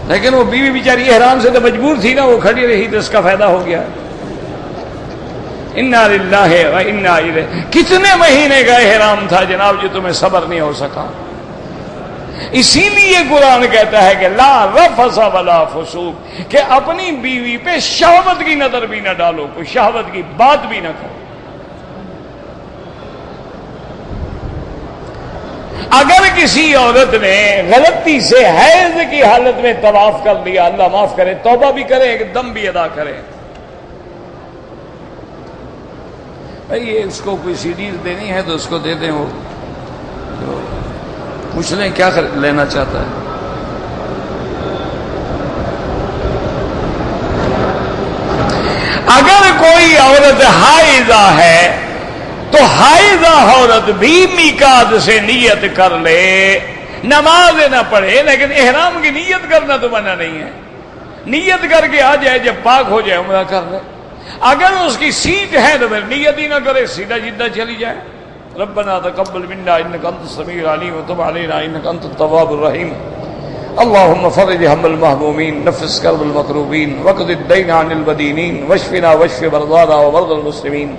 لیکن وہ بیوی بیچاری احرام سے تو مجبور تھی نا، وہ کھڑی رہی تو اس کا فائدہ ہو گیا. انا للہ و انا الیہ. کتنے مہینے کا احرام تھا جناب جو تمہیں صبر نہیں ہو سکا؟ اسی لیے قرآن کہتا ہے کہ لا رفث ولا فسوق، کہ اپنی بیوی پہ شہوت کی نظر بھی نہ ڈالو، کوئی شہوت کی بات بھی نہ کرو. اگر کسی عورت نے غلطی سے حیض کی حالت میں طواف کر لیا، اللہ معاف کرے، توبہ بھی کرے، ایک دم بھی ادا کرے. بھائی اس کو کوئی سیڈیز دینی ہے تو اس کو دے دیں، وہ پوچھ لیں کیا لینا چاہتا ہے. اگر کوئی عورت حائضہ ہے تو حائضہ عورت بھی میقات سے نیت کر لے، نماز نہ پڑھے لیکن احرام کی نیت کرنا تو منع نہیں ہے. نیت کر کے آ جائے، جب پاک ہو جائے عمرہ کر لے. اگر اس کی سیٹ ہے تو پھر نیت ہی نہ کرے، سیدھا جدہ چلی جائے. ربنا تقبل منا انك انت السميع العليم وتب علينا انك انت التواب الرحيم. اللهم فرج هم المهمومين، نفس كرب المكروبين، واقض الدين عن المدينين، واشفنا واشف مرضانا ومرضى المسلمين.